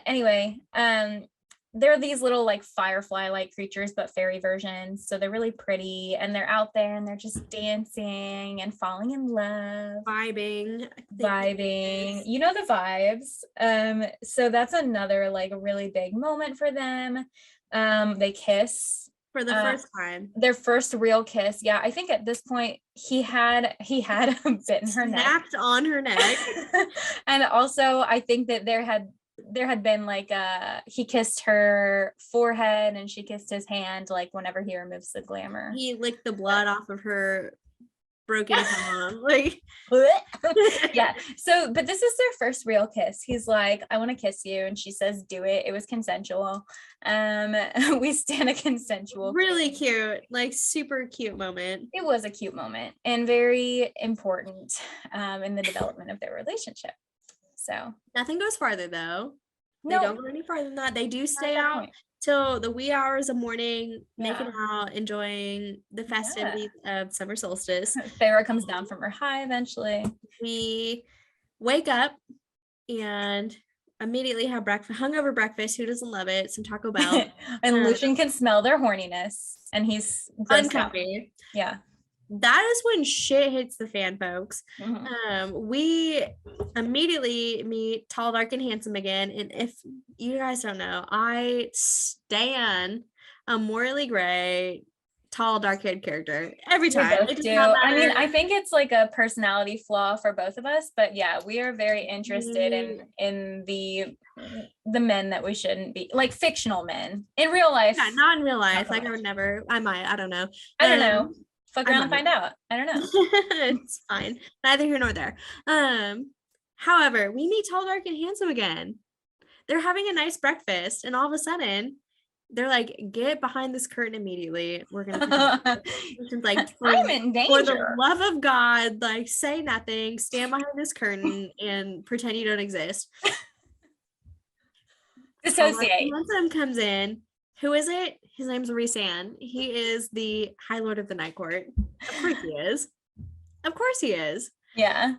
anyway, they're these little like firefly like creatures, but fairy versions. So they're really pretty, and they're out there and they're just dancing and falling in love, vibing, you know, the vibes. So that's another like really big moment for them. They kiss for the first time, their first real kiss. Yeah, I think at this point he had bitten her neck, snapped on her neck. And also I think that there had been like he kissed her forehead and she kissed his hand, like whenever he removes the glamour. He licked the blood off of her broken palm. Like yeah. So, but this is their first real kiss. He's like, I want to kiss you, and she says, do it. It was consensual. We stand a consensual really kiss. Cute, like super cute moment. It was a cute moment and very important in the development of their relationship. So nothing goes farther though. They don't go any farther than that. They do stay out till the wee hours of morning, making out, enjoying the festivities of summer solstice. Farah comes down from her high eventually. We wake up and immediately have breakfast, hungover breakfast. Who doesn't love it? Some Taco Bell. And Lucian can smell their horniness, and he's uncomfy. Yeah. That is when shit hits the fan, folks. We immediately meet Tall, Dark, and Handsome again. And if you guys don't know, I stan a morally gray tall, dark-haired character every We time. both It does do. not I mean, matter. I think it's like a personality flaw for both of us, but yeah, we are very interested in the men that we shouldn't be, like fictional men. In real life, Yeah, not in real not life. so Like I much. would never, I might, I don't know. I don't know. Fuck I around and might. find out. I don't know. It's fine. Neither here nor there. However, we meet Tall, Dark, and Handsome again. They're having a nice breakfast, and all of a sudden, they're like, "Get behind this curtain immediately. We're gonna protect you." Which is like, I'm in for the danger. love of God, like say nothing, stand behind this curtain, and pretend you don't exist. Tall, Dark, and Dissociate. Handsome comes in. Who is it? His name's Rhysand. He is the High Lord of the Night Court. Of course he is. Of course he is. Yeah.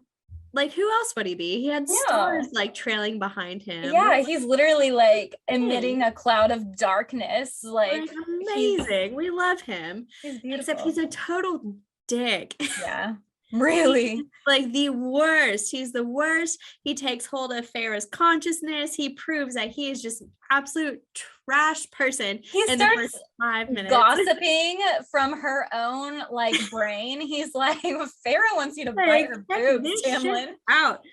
Like, who else would he be? He had Yeah. stars like trailing behind him. Yeah, he's literally like emitting Hey. a cloud of darkness. Like Amazing. We love him. he's beautiful. Except he's a total dick. Yeah. Really? Like the worst. He's the worst. He takes hold of Farah's consciousness. He proves that he is just an absolute trash person. He in starts the first 5 minutes. gossiping from her own like brain. He's like, Farah wants you to bite Like, her check boobs, this shit Tamlin. out.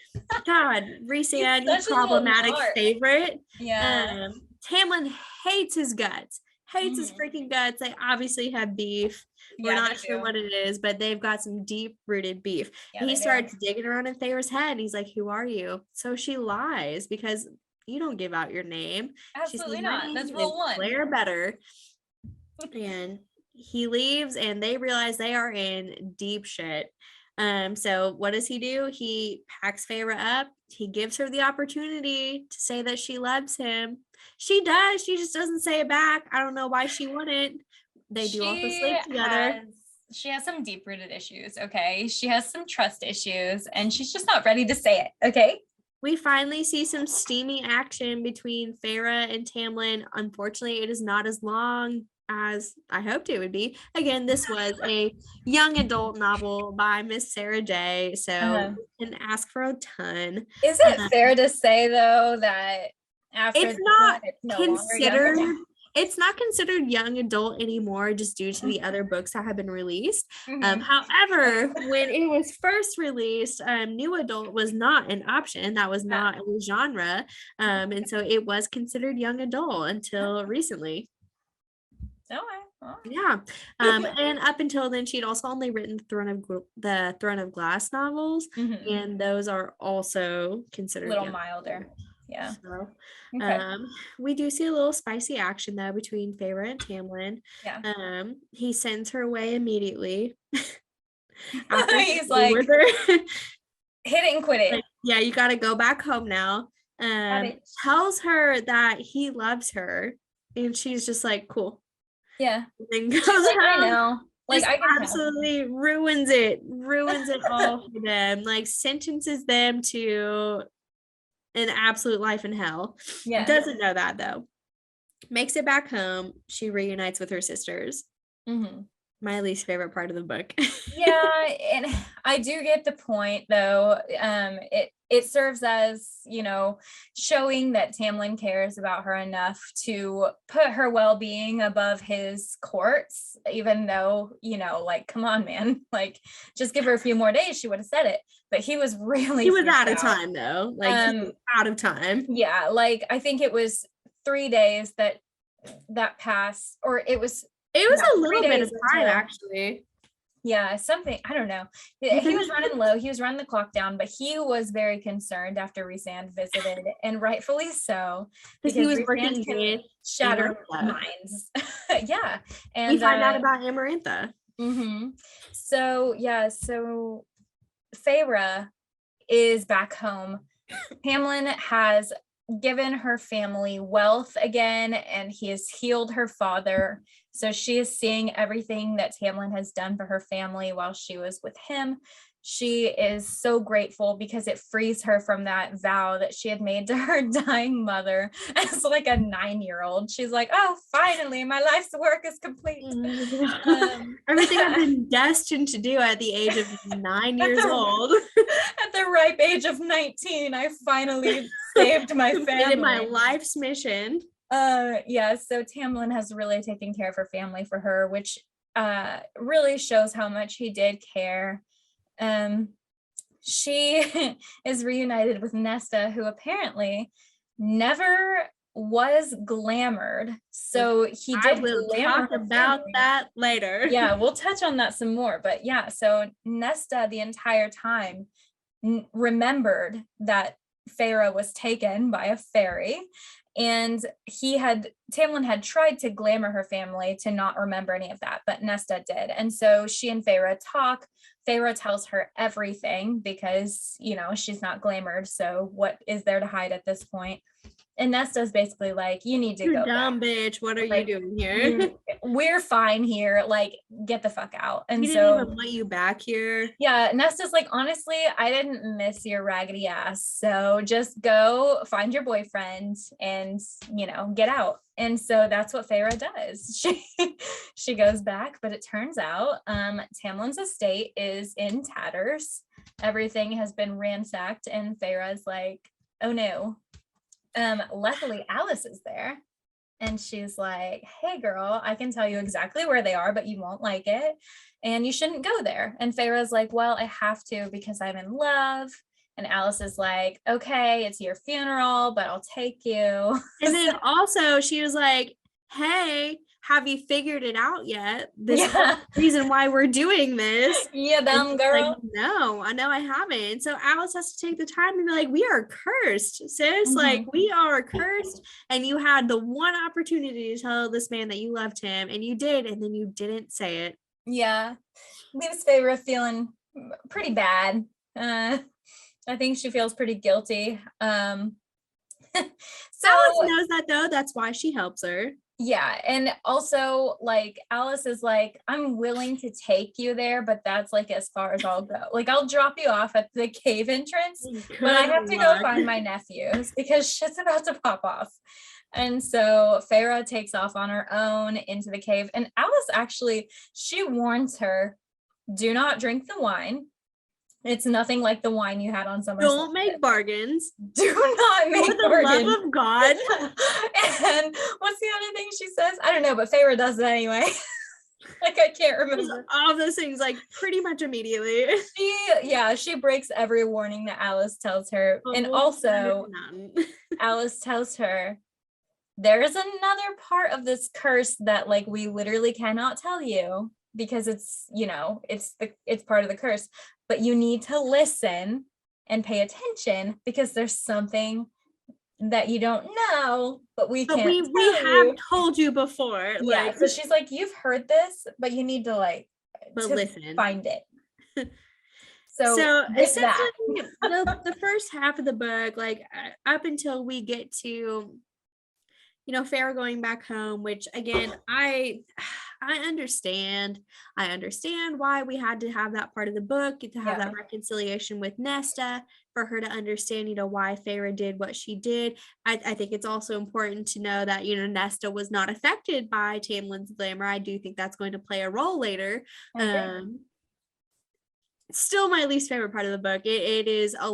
God, Rhysand, your such a little problematic narc. favorite. Yeah. Tamlin hates his guts. Hates his Mhm. freaking guts. They obviously have beef. We're Yeah, not they sure do. what it is, but they've got some deep rooted beef. Yeah, He they do. starts digging around in Thayr's head and he's like, "Who are you?" So she lies because you don't give out your name. Absolutely She says, not. "My That's name rule is one. Claire Better." And he leaves and they realize they are in deep shit. So what does he do? He packs Farah up. He gives her the opportunity to say that she loves him. She does. She just doesn't say it back. I don't know why she wouldn't. They do also sleep together. She has some deep-rooted issues, okay? She has some trust issues and she's just not ready to say it, okay? We finally see some steamy action between Farah and Tamlin. Unfortunately, it is not as long as I hoped it would be. Again, this was a young adult novel by Miss Sarah J. So we can ask for a ton. Is it fair to say though that after It's this not one, it's no longer considered young? it's not considered young adult anymore just due to the other books that have been released. Mhm. However, when it was first released, new adult was not an option. That was not a genre. And so it was considered young adult until recently. Okay. Well, Yeah. And up until then, she'd also only written the Throne of Glass novels, mhm. and those are also A considered little young milder. adult. Yeah. So, Okay. we do see a little spicy action though between Farah and Tamlin. Yeah. He sends her away immediately. After He's like, with her. hit it and quit it. Like, yeah, you got to go back home now. Tells her that he loves her, and she's just like, "Cool." Yeah. And goes She's like, I home. know. Like Just I can absolutely ruins it all for them. Like sentences them to an absolute life in hell. Yeah. Doesn't know that though. Makes it back home. She reunites with her sisters. Mhm. My least favorite part of the book. Yeah, and I do get the point though. It serves as, showing that Tamlin cares about her enough to put her well-being above his courts, even though, like, come on, man, like just give her a few more days, she would have said it. But he was really He was out of time though. Like he was out of time. Yeah, like I think it was 3 days that passed, or it was a little bit of time actually. Yeah, something, I don't know. He was running low. He was running the clock down, but he was very concerned after Rhysand visited, and rightfully so, because he was working with shattered minds. Yeah, and we find out about Amarantha. So yeah, so Farah is back home. Tamlin has given her family wealth again, and he has healed her father. So she is seeing everything that Tamlin has done for her family while she was with him. She is so grateful because it frees her from that vow that she had made to her dying mother as like a 9-year-old. She's like, oh, finally, my life's work is complete. Everything I've been destined to do at the age of 9 years old. At the ripe age of 19, I finally saved my family. My life's mission. Yeah, so Tamlin has really taken care of her family for her, which really shows how much he did care. She is reunited with Nesta, who apparently never was glamored. So he I did will glamour talk her about family. that later. Yeah, we'll touch on that some more. But yeah, so Nesta the entire time remembered that Farah was taken by a fairy, and Tamlin had tried to glamour her family to not remember any of that, but Nesta did. And so she and Farah talk. Farah tells her everything because, she's not glamored, so what is there to hide at this point? And Nesta's basically like, you need to You go dumb back. bitch. What are Like, you doing here? We're fine here. Like, get the fuck out. And We didn't so even want you back here. yeah, Nesta's like, honestly, I didn't miss your raggedy ass. So just go find your boyfriend and, get out. And so that's what Farah does. She goes back, but it turns out Tamlin's estate is in tatters. Everything has been ransacked, and Farah's like, oh no. Luckily Alice is there. And she's like, hey girl, I can tell you exactly where they are, but you won't like it. And you shouldn't go there. And Farah's like, well, I have to because I'm in love. And Alice is like, okay, it's your funeral, but I'll take you. And then also she was like, hey, have you figured it out yet? This whole reason why we're doing this. Yeah, dumb girl. Like, no, I know I haven't. So Alice has to take the time and be like, we are cursed, sis. Like, we are cursed. And you had the one opportunity to tell this man that you loved him, and you did, and then you didn't say it. Yeah. Leaves Farah feeling pretty bad. I think she feels pretty guilty. So Alice knows that though. That's why she helps her. Yeah. And also, like, Alice is like, I'm willing to take you there, but that's like as far as I'll go. Like, I'll drop you off at the cave entrance, but I have to go find my nephews because shit's about to pop off. And so Farah takes off on her own into the cave. And Alice actually, she warns her, do not drink the wine. It's nothing like the wine you had on summer. Don't make bargains. Do not make For the bargains. love of God. And what's the other thing she says? I don't know, but Farah does it anyway. Like, I can't remember. All of those things, like, pretty much immediately. She breaks every warning that Alice tells her. And also, Alice tells her, there is another part of this curse that, like, we literally cannot tell you because it's, it's part of the curse, but you need to listen and pay attention because there's something that you don't know, but we can't. We have told you before. Yeah. Like, so she's like, you've heard this, but you need to listen. Find it. So essentially, the first half of the book, like up until we get to, Farah going back home, which again, I understand. I understand why we had to have that part of the book, to have that reconciliation with Nesta, for her to understand, why Farah did what she did. I think it's also important to know that, Nesta was not affected by Tamlin's glamour. I do think that's going to play a role later. Still my least favorite part of the book. It is a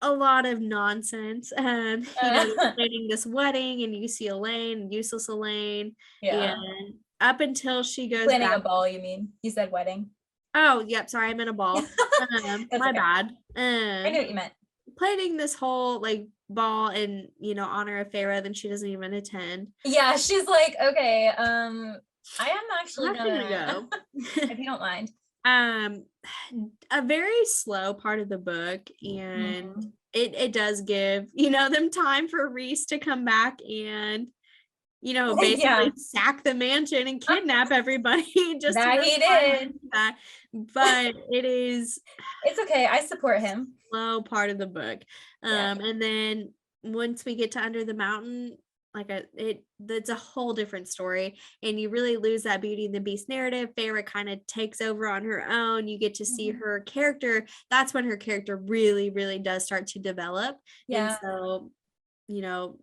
lot of nonsense. Planning this wedding, and you see Elaine, useless Elaine. Yeah. And up until she goes planning back, a ball, you mean? You said wedding. Oh, yep. Sorry, I meant a ball. My bad. I knew what you meant. Planning this whole ball in honor of Farah, then she doesn't even attend. Yeah, she's like, okay, I am actually gonna go if you don't mind. A very slow part of the book, and it does give them time for Reese to come back and basically sack the mansion and kidnap everybody. Just that he did that. But it's okay, I support him. Slow part of the book. And then once we get to Under the Mountain, it's a whole different story, and you really lose that Beauty and the Beast narrative. Farah kind of takes over on her own. You get to see her character. That's when her character really, really does start to develop. And so,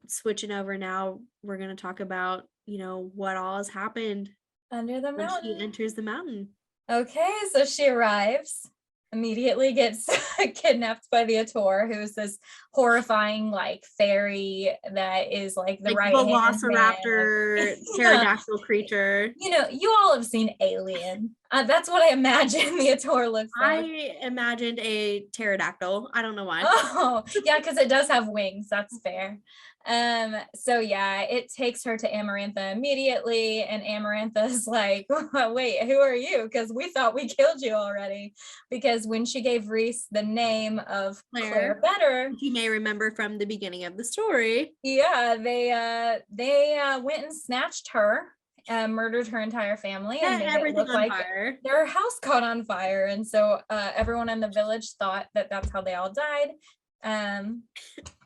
switching over now, we're going to talk about, what all has happened under the mountain when she enters the mountain. Okay, so she arrives. immediately gets kidnapped by the Ator, who's this horrifying like fairy that is like the Like right hand man. velociraptor, Yeah. pterodactyl creature. You know, you all have seen Alien. That's what I imagine the Ator looks like. I imagined a pterodactyl. I don't know why. Oh, yeah, because it does have wings. That's fair. So yeah, it takes her to Amarantha immediately, and Amarantha's like, wait, who are you? Because we thought we killed you already. Because when she gave Reese the name of Claire Better, you may remember from the beginning of the story. Yeah, they went and snatched her, murdered her entire family, and made it look like fire. Their house caught on fire. And so everyone in the village thought that that's how they all died.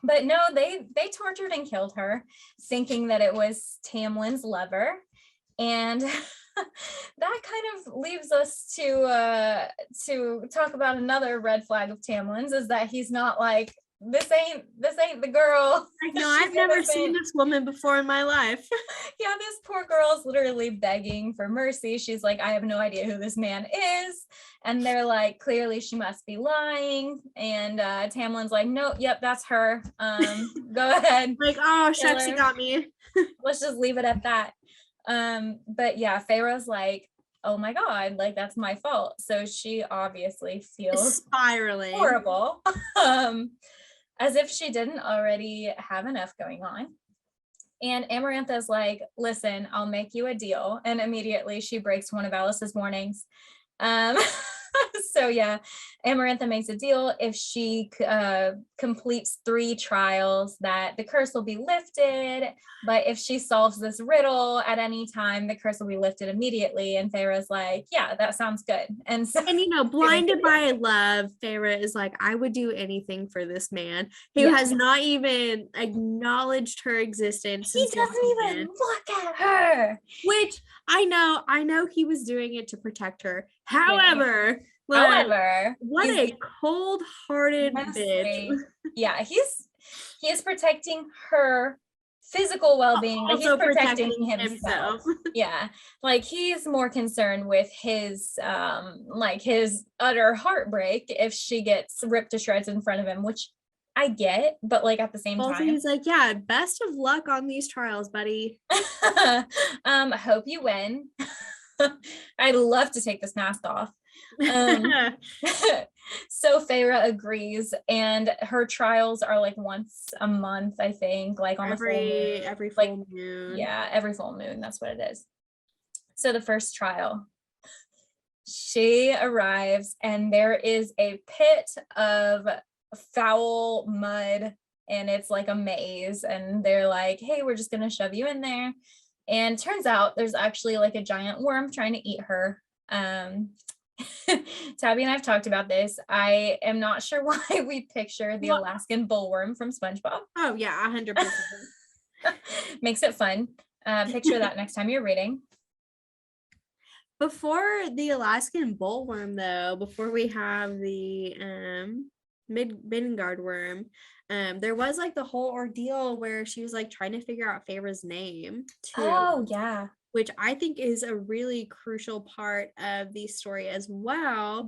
But no, they tortured and killed her, thinking that it was Tamlin's lover. And that kind of leaves us to talk about another red flag of Tamlin's, is that he's not like, this ain't the girl. No, I've never seen this woman before in my life. Yeah, this poor girl is literally begging for mercy. She's like, I have no idea who this man is. And they're like, clearly she must be lying. And Tamlin's like, no, yep, that's her. Go ahead. Like, oh, shucks, you got me. Let's just leave it at that. But yeah, Farah's like, oh my God, like that's my fault. So she obviously feels spiraling horrible. As if she didn't already have enough going on. And Amarantha's like, listen, I'll make you a deal. And immediately she breaks one of Alice's warnings. So yeah, Amarantha makes a deal. If she completes 3 trials, that the curse will be lifted. But if she solves this riddle at any time, the curse will be lifted immediately. And Farah's like, yeah, that sounds good. And so, and you know, blinded by love, Farah is like, I would do anything for this man who has not even acknowledged her existence. He doesn't even look at her. Which I know he was doing it to protect her. However, what a cold-hearted bitch. Yeah, he is protecting her physical well-being, but he's protecting himself. Yeah, like he's more concerned with his his utter heartbreak if she gets ripped to shreds in front of him, which I get, but like at the same time, he's like, yeah, best of luck on these trials, buddy. Hope you win. I'd love to take this mask off. So Farah agrees, and her trials are like once a month, I think, like on every full moon. Yeah, every full moon, that's what it is. So the first trial, she arrives and there is a pit of foul mud, and it's like a maze, and they're like, hey, we're just gonna shove you in there. And turns out there's actually like a giant worm trying to eat her. Tabby and I've talked about this. I am not sure why we picture the Alaskan bullworm from SpongeBob. Oh yeah, 100%. Makes it fun. Picture that next time you're reading. Before the Alaskan bullworm, though, before we have the Midgard worm, there was like the whole ordeal where she was like trying to figure out Farah's name too. Oh yeah. Which I think is a really crucial part of the story as well.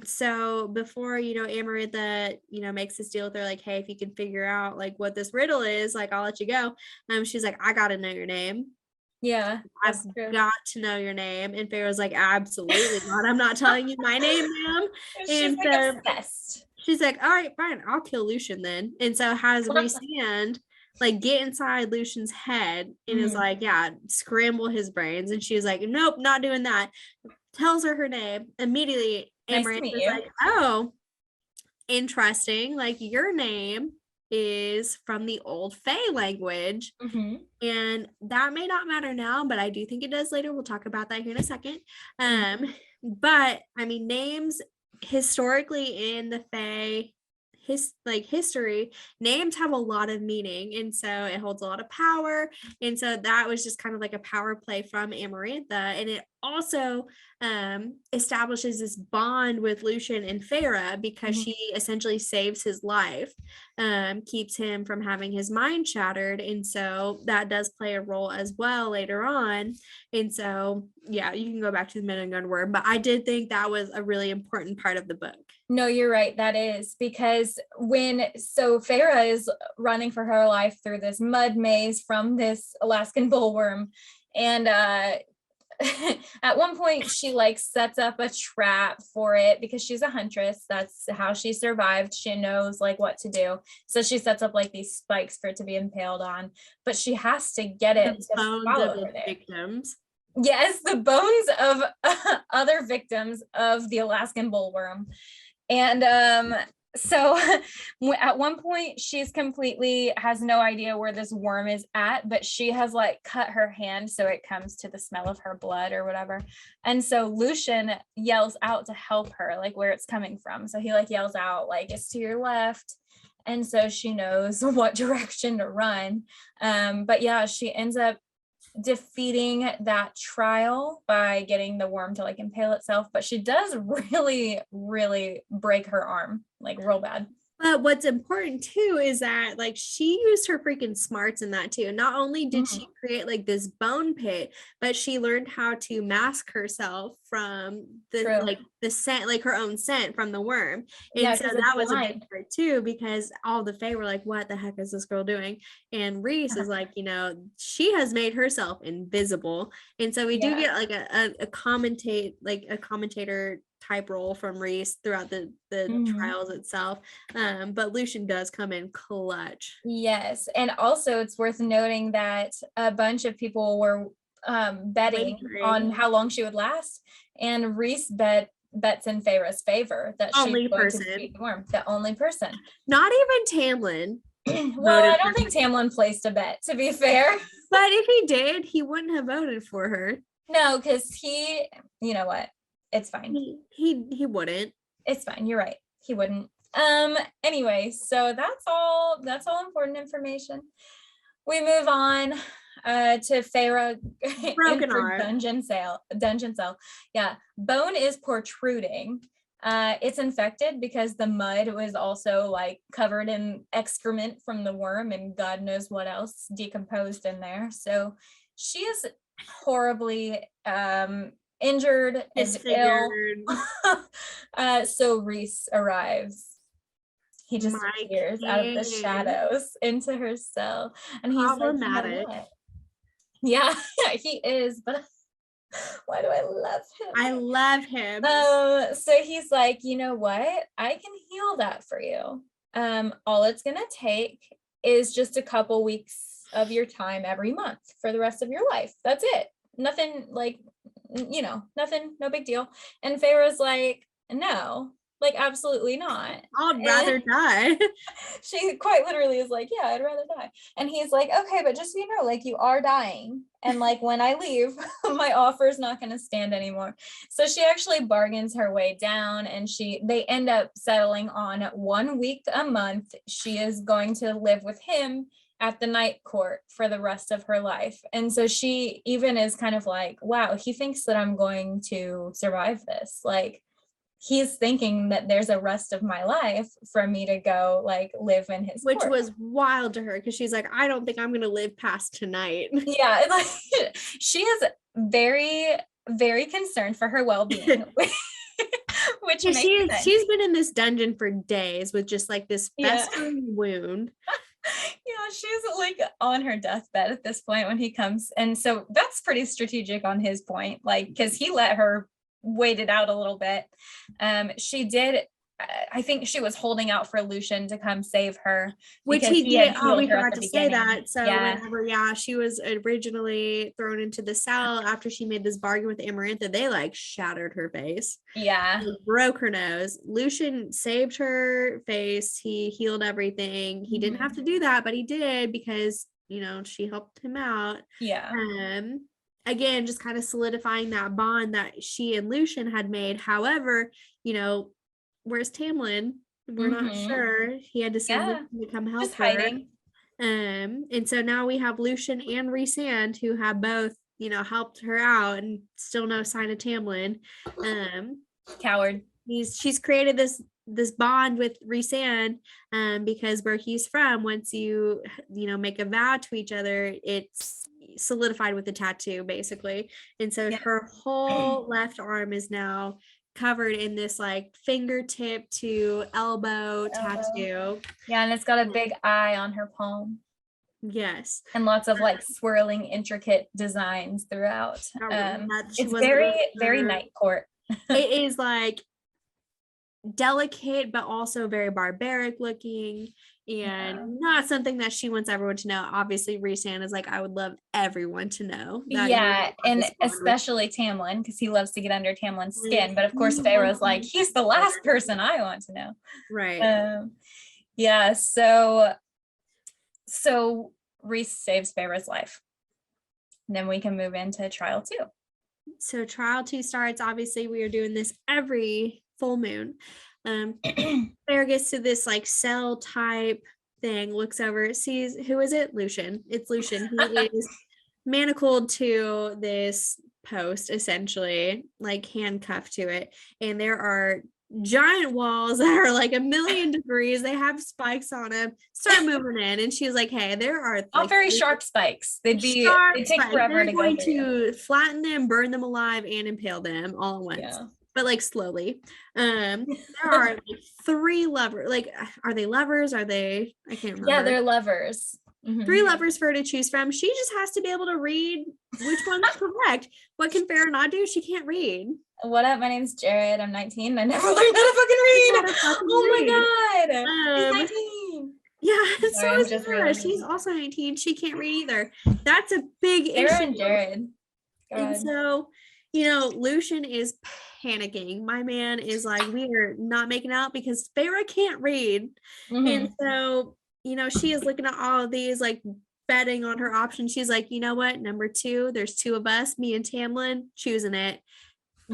So before, Amarantha, makes this deal with her, like, hey, if you can figure out like what this riddle is, like, I'll let you go. She's like, I gotta know your name. Yeah, I've got to know your name. And Farah's like, absolutely not. I'm not telling you my name, ma'am. And so obsessed. She's like, all right, fine, I'll kill Lucian then. And so has Reese like get inside Lucian's head and is like, yeah, scramble his brains. And she's like, nope, not doing that. Tells her name. Immediately, Amarantha's like, oh, interesting. Like, your name is from the old Fae language. And that may not matter now, but I do think it does later. We'll talk about that here in a second. But I mean, names historically in the Fae history, names have a lot of meaning, and so it holds a lot of power. And so that was just kind of like a power play from Amarantha, and it also establishes this bond with Lucian and Farah because Mhm. she essentially saves his life, keeps him from having his mind shattered. And so that does play a role as well later on. And so, yeah, you can go back to the Men and Gun Worm, but I did think that was a really important part of the book. No, you're right. That is because so Farah is running for her life through this mud maze from this Alaskan bullworm. And at one point she like sets up a trap for it because she's a huntress. That's how she survived. She knows like what to do. So she sets up like these spikes for it to be impaled on, but she has to get it The to bones follow of her the there. victims. Yes, the bones of other victims of the Alaskan bullworm. And so at one point she's completely has no idea where this worm is at, but she has like cut her hand so it comes to the smell of her blood or whatever. And so Lucian yells out to help her, like where it's coming from. So he like yells out like it's to your left. And so she knows what direction to run. But yeah, she ends up defeating that trial by getting the worm to like impale itself, but she does really break her arm like real bad. But what's important too is that like she used her freaking smarts in that too. Not only did she create like this bone pit, but she learned how to mask herself from the True. like the scent, like her own scent from the worm. And Yeah, so because that it's was a big blind. part too, because all the Fae were like, what the heck is this girl doing? And Reese is like, she has made herself invisible. And so we do Yeah. get like a commentator type role from Reese throughout the trials itself. But Lucian does come in clutch. Yes, and also it's worth noting that a bunch of people were betting on Wagering. how long she would last, and Reese bets in Farah's favor that she's Only going to person. defeat the worm, the only person. Not even Tamlin. Well, I don't think Tamlin placed a bet, to be fair. But if he did, he wouldn't have voted for her. No, because you know what? It's fine. He wouldn't. It's fine. You're right. He wouldn't. Anyway, so that's all important information. We move on to Farah Broken in her arm. dungeon cell. Yeah, bone is protruding. It's infected because the mud was also like covered in excrement from the worm and God knows what else decomposed in there. So she is horribly injured and ill. So Reese arrives. He just appears out of the shadows into her cell, and he's problematic. Like, you know what? Yeah, he is, but why do I love him? I love him. So he's like, you know what? I can heal that for you. All it's gonna take is just a couple weeks of your time every month for the rest of your life. That's it. Nothing like, nothing, no big deal. And Farah's like, no, like absolutely not. I'd rather die. She quite literally is like, yeah, I'd rather die. And he's like, okay, but just so you know, like you are dying. And like when I leave, my offer is not going to stand anymore. So she actually bargains her way down, and they end up settling on 1 week a month. She is going to live with him at the night court for the rest of her life. And so she even is kind of like, wow, he thinks that I'm going to survive this. Like, he's thinking that there's a rest of my life for me to go like live in his which court. Was wild to her because she's like, I don't think I'm gonna live past tonight. Yeah, like she is very concerned for her well-being. Which she's been in this dungeon for days with just like this festering wound. Yeah, she's like on her deathbed at this point when he comes, and so that's pretty strategic on his point, like because he let her wait it out a little bit. She did, I think she was holding out for Lucian to come save her, which he did. Oh, we forgot to say that. So whenever she was originally thrown into the cell after she made this bargain with Amarantha, they like shattered her face. Yeah, they broke her nose. Lucian saved her face. He healed everything. He didn't have to do that, but he did because she helped him out. Yeah. Again, just kind of solidifying that bond that she and Lucian had made. However, where's Tamlin? We're not sure. He had to send Lucian to come help just her. Hiding. And so now we have Lucian and Rhysand, who have both helped her out, and still no sign of Tamlin. Coward. She's created this bond with Rhysand, because where he's from, once you make a vow to each other, it's solidified with a tattoo basically. And so her whole left arm is now covered in this like fingertip to elbow tattoo. Yeah, and it's got a big eye on her palm. Yes. And lots of like swirling intricate designs throughout. It's very night court. It is like delicate but also very barbaric looking, and not something that she wants everyone to know. Obviously Rhysand is like, I would love everyone to know that. And especially Tamlin, because he loves to get under Tamlin's skin, but of course Farah's like, he's the last person I want to know, right? So Rhys saves Farah's life. And then we can move into trial 2. So trial 2 starts, obviously we are doing this every full moon. Farah gets to this like cell type thing, looks over, sees, who is it? Lucian. It's Lucian. He is manacled to this post, essentially, like handcuffed to it. And there are giant walls that are like 1,000,000 degrees. They have spikes on them. Start moving in, and she's like, "Hey, there are all very sharp spikes. They'd take forever. They're going to flatten them, burn them alive, and impale them all at once." Yeah. But like slowly. There are like 3 levers. Like, are they levers? Are they? I can't remember. Yeah, they're levers. 3 levers for her to choose from. She just has to be able to read which one's correct. What can Farah not do? She can't read. What up? My name's Jared. I'm 19. I never learned how to fucking read. Oh my god. He's 19. Yeah, so is Sarah. She's also 19. She can't read either. That's a big issue. Sarah and Jared. And so, Lucian is panicking. My man is like, we are not making out because Farah can't read. And so, she is looking at all of these, like betting on her options. She's like, you know what? Number 2, there's 2 of us, me and Tamlin, choosing it.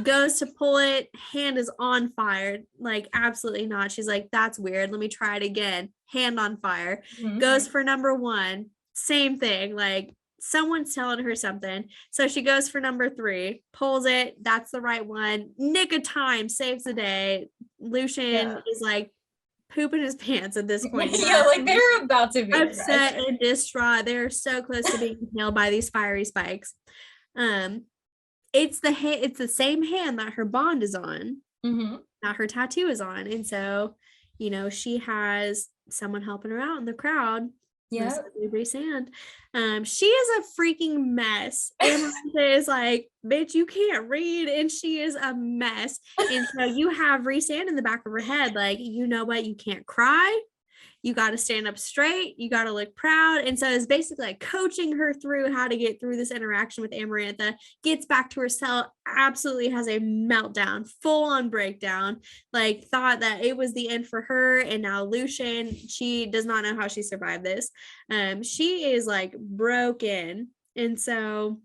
Goes to pull it, hand is on fire. Like, absolutely not. She's like, that's weird. Let me try it again. Hand on fire. Goes for number 1. Same thing. Like, someone's telling her something. So she goes for number 3, pulls it. That's the right one. Nick of time, saves the day. Lucian is like pooping his pants at this point. Like they're about to be upset and distraught. They're so close to being nailed by these fiery spikes. It's the same hand that her bond is on, that her tattoo is on. And so, she has someone helping her out in the crowd. Yeah. Rhysand. She is a freaking mess. And is like, bitch, you can't read. And she is a mess. And so you have Rhysand in the back of her head, like, you know what? You can't cry. You got to stand up straight. You got to look proud. And so it's basically like coaching her through how to get through this interaction with Amarantha, gets back to her cell, absolutely has a meltdown, full on breakdown, like thought that it was the end for her. And now Lucian, she does not know how she survived this. She is like broken. And so,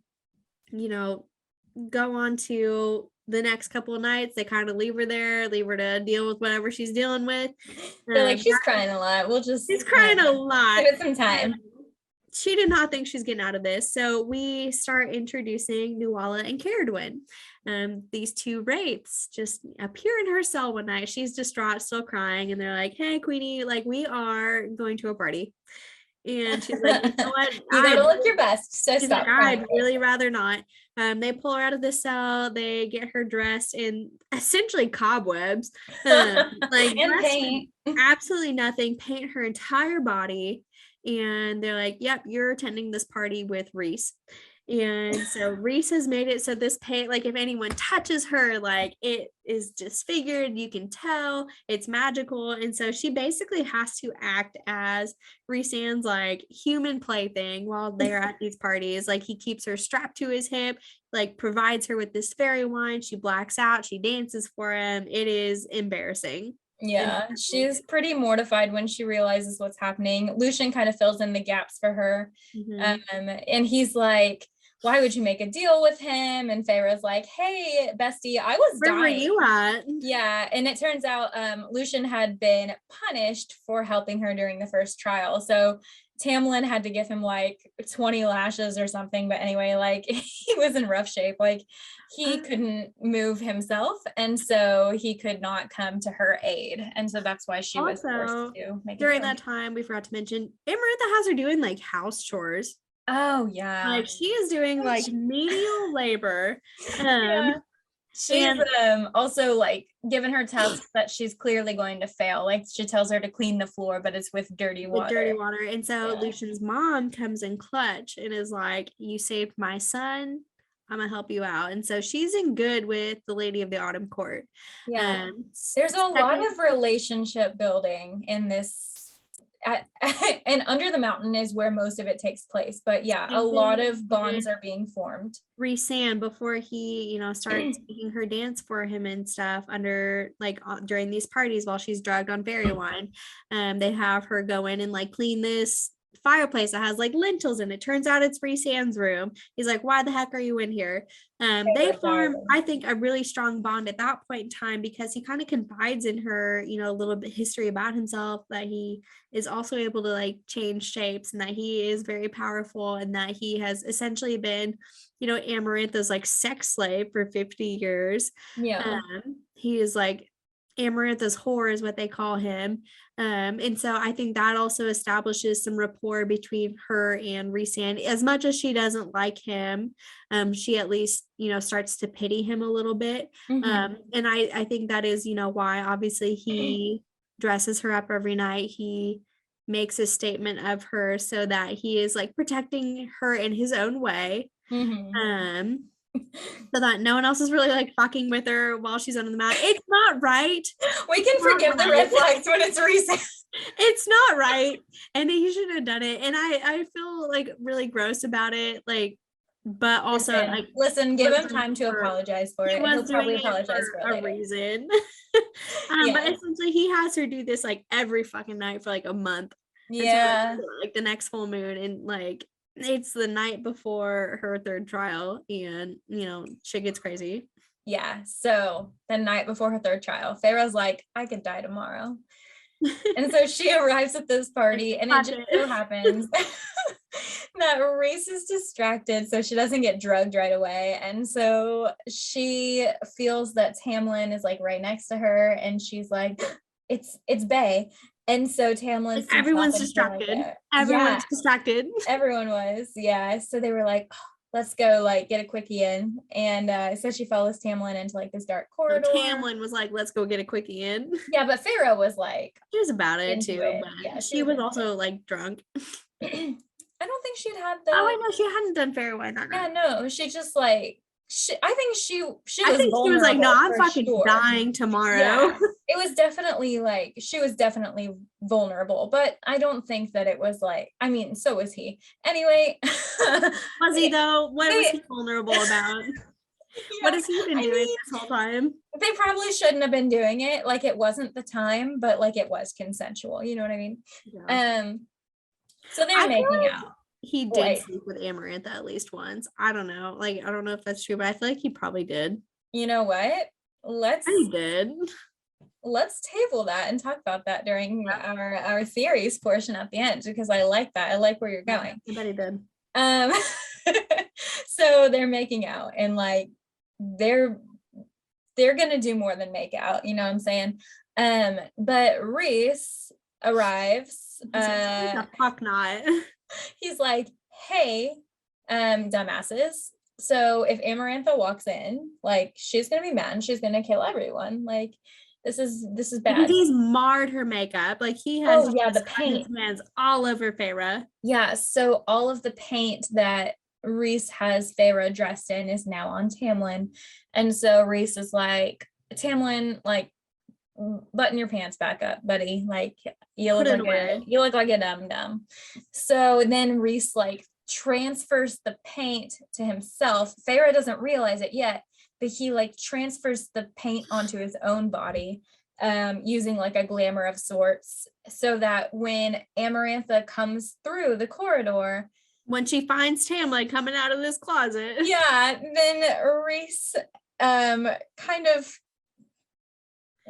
go on to the next couple of nights. They kind of leave her to deal with whatever she's dealing with. They're like, she's crying a lot. She's crying a lot. Give it some time. She did not think she's getting out of this. So we start introducing Nuala and Caradwyn. These 2 wraiths just appear in her cell one night. She's distraught, still crying. And they're like, hey, Queenie, like, we are going to a party. And she's like, you know what? You gotta look your best. So stop. I'd really rather not. They pull her out of the cell. They get her dressed in essentially cobwebs, like and paint. Absolutely nothing. Paint her entire body, and they're like, "Yep, you're attending this party with Rhys." And so Rhys has made it so this paint, like if anyone touches her, like it is disfigured. You can tell it's magical. And so she basically has to act as Rhysand's like human plaything while they're at these parties. Like he keeps her strapped to his hip, like provides her with this fairy wine. She blacks out. She dances for him. It is embarrassing. Yeah, she's pretty mortified when she realizes what's happening. Lucian kind of fills in the gaps for her. And he's like, why would you make a deal with him? And Farah's like, hey, bestie, I was Where dying. were you at? Yeah, and it turns out Lucian had been punished for helping her during the first trial. So Tamlin had to give him like 20 lashes or something. But anyway, like he was in rough shape. Like he couldn't move himself. And so he could not come to her aid. And so that's why she was forced to make during a deal. that time, we forgot to mention Amarantha has her doing like house chores. Oh yeah. Like she is doing like menial labor. Yeah. She's also like given her tasks that she's clearly going to fail. Like she tells her to clean the floor, but it's with dirty water. With dirty water. And so Lucian's mom comes in clutch and is like, you saved my son. I'm gonna help you out. And so she's in good with the Lady of the Autumn Court. Yeah. There's a lot of relationship building in this. And Under the Mountain is where most of it takes place. But yeah, a lot of bonds are being formed. Rhys before he, you know, starts making her dance for him and stuff under like during these parties while she's drugged on fairy wine. They have her go in and like clean this fireplace that has like lentils in it. Turns out it's Rhys room. He's like, why the heck are you in here? They form, I think, a really strong bond at that point in time because he kind of confides in her, you know, a little bit history about himself, that he is also able to like change shapes and that he is very powerful and that he has essentially been, you know, Amarantha's like sex slave for 50 years. Yeah. He is like Amarantha's whore is what they call him. And so I think that also establishes some rapport between her and Rhys. As much as she doesn't like him, she at least, you know, starts to pity him a little bit. And I think that is, you know, why obviously he dresses her up every night. He makes a statement of her so that he is like protecting her in his own way. So that no one else is really like fucking with her while she's under the mat. It's not right. We can forgive the red flags when it's recent. It's not right. And he shouldn't have done it. And I feel like really gross about it. Like, but also listen, give him time to apologize for it. He'll probably apologize for a reason. But essentially he has her do this like every fucking night for like a month. Yeah. Until, like the next full moon, and like it's the night before her third trial, and you know shit gets crazy. Yeah, so the night before her third trial, Farah's like, I could die tomorrow. And so she arrives at this party, and it just so happens that Rhys is distracted, so she doesn't get drugged right away. And so she feels that Tamlin is like right next to her, and she's like, it's Bae. And so Tamlin, everyone's distracted. Everyone's distracted. Everyone was, yeah. So they were like, oh, let's go like get a quickie in. And so she follows Tamlin into like this dark corridor. So Tamlin was like, let's go get a quickie in. Yeah, but Farah was like, she was about it too. But yeah, she was also like drunk. I don't think she'd had the. Oh, I know she hadn't done fairy wine that night. Yeah, no, she just like. I think she was. She was like, no, I'm fucking dying tomorrow. Yeah, it was definitely like she was definitely vulnerable, but I don't think that it was like. I mean, so was he. Anyway, was he though? What was he vulnerable about? What has he been doing this whole time? They probably shouldn't have been doing it. Like it wasn't the time, but like it was consensual. You know what I mean? Yeah. So they're making out. He did sleep with Amarantha at least once. I don't know. Like, I don't know if that's true, but I feel like he probably did. You know what? He did. Let's table that and talk about that during our theories portion at the end, because I like that. I like where you're going. I bet he did. So they're making out, and like they're gonna do more than make out, you know what I'm saying? But Rhys arrives. Fuck not. He's like, hey, dumbasses. So if Amarantha walks in, like she's gonna be mad and she's gonna kill everyone. Like this is bad. Because he's marred her makeup. Like he has the paint hands all over Farah. Yeah, so all of the paint that Rhys has Farah dressed in is now on Tamlin. And so Rhys is like, Tamlin, like button your pants back up, buddy. Like you look like a dum-dum. So then Rhys like transfers the paint to himself. Farah doesn't realize it yet, but he like transfers the paint onto his own body, using like a glamour of sorts, so that when Amarantha comes through the corridor, When she finds Tamlin coming out of this closet. Yeah, then Reese kind of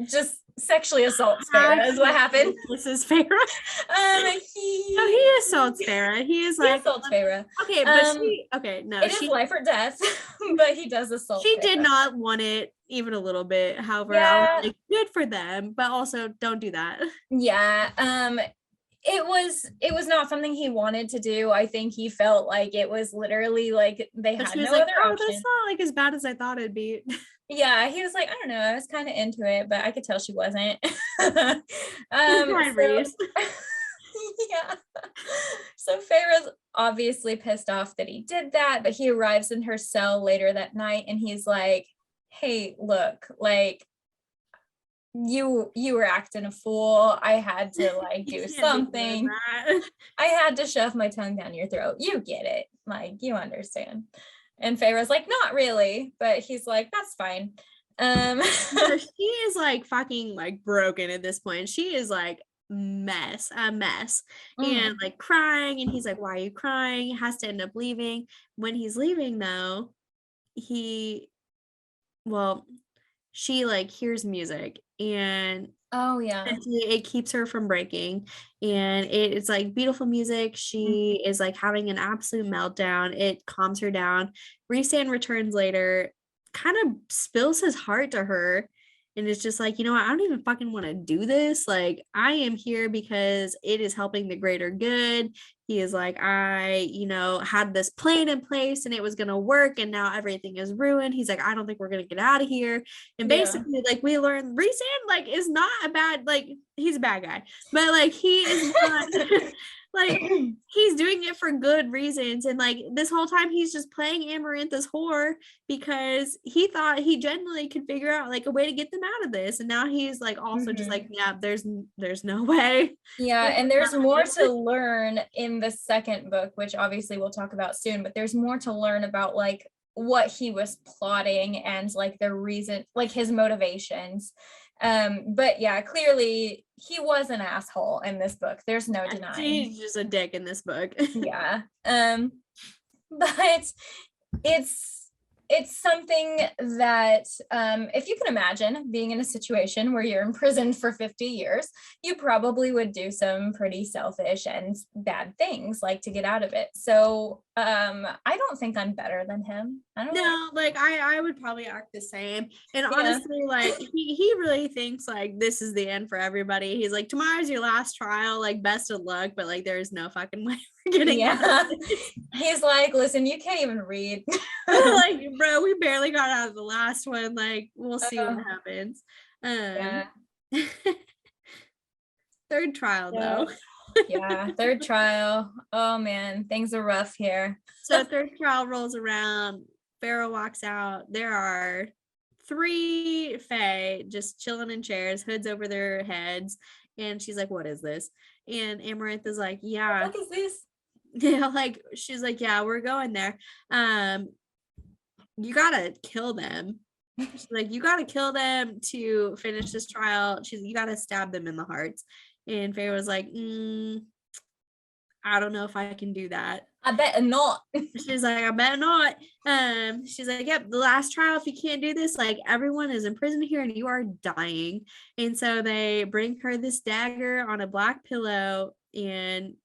just sexually assaults Farah is what happened. This is Farah. He assaults Farah. He is he like assaults Farah. Okay, but it is life or death, but he does assault. She Farah. did not want it even a little bit. However, Yeah. I was like, good for them, but also don't do that. Yeah. It was not something he wanted to do. I think he felt like it was literally like they had no other option. That's not like as bad as I thought it'd be. Yeah, he was like, I don't know, I was kind of into it, but I could tell she wasn't. Reese. Yeah. So Farah's obviously pissed off that he did that, but he arrives in her cell later that night and he's like, hey, look, like you were acting a fool. I had to like do something. I had to shove my tongue down your throat. You get it. Like, you understand. And Farah's like, not really, but he's like, that's fine. She is like fucking like broken at this point. She is like a mess, and like crying, and he's like, why are you crying? Has to end up leaving. When he's leaving though, she like hears music, and it keeps her from breaking, and it's like beautiful music. She is like having an absolute meltdown. It calms her down. Rhysand returns later, kind of spills his heart to her, and it's just like, you know what, I don't even fucking want to do this. Like, I am here because it is helping the greater good. He is like, I had this plan in place and it was gonna work, and now everything is ruined. He's like, I don't think we're gonna get out of here. And basically, like, we learn Rhysand like is not a bad, like, he's a bad guy, but like he is not like, he's doing it for good reasons. And like this whole time he's just playing Amarantha's whore because he thought he genuinely could figure out like a way to get them out of this. And now he's like also just like, yeah, there's no way. Yeah, and there's more to learn in the second book, which obviously we'll talk about soon, but there's more to learn about like what he was plotting and like the reason, like his motivations. But yeah, clearly he was an asshole in this book. There's no denying. He's just a dick in this book. Yeah. But it's something that if you can imagine being in a situation where you're imprisoned for 50 years, you probably would do some pretty selfish and bad things like to get out of it. So I don't think I'm better than him. I would probably act the same. And honestly, like he really thinks like this is the end for everybody. He's like, tomorrow's your last trial, like best of luck, but like there's no fucking way we're getting out. He's like, listen, you can't even read. Like, bro, we barely got out of the last one. Like, we'll see what happens. Third trial though. Yeah, third trial. Oh man, things are rough here. So third trial rolls around. Farah walks out. There are 3 fae just chilling in chairs, hoods over their heads, and she's like, what is this? And Amarantha's like, yeah, what is this? Yeah, like she's like, yeah, we're going there. You gotta kill them. She's like, you gotta kill them to finish this trial. You gotta stab them in the hearts. And Farah was like, I don't know if I can do that. I bet not. She's like, I bet not. She's like, yep, the last trial, if you can't do this, like everyone is imprisoned here and you are dying. And so they bring her this dagger on a black pillow, and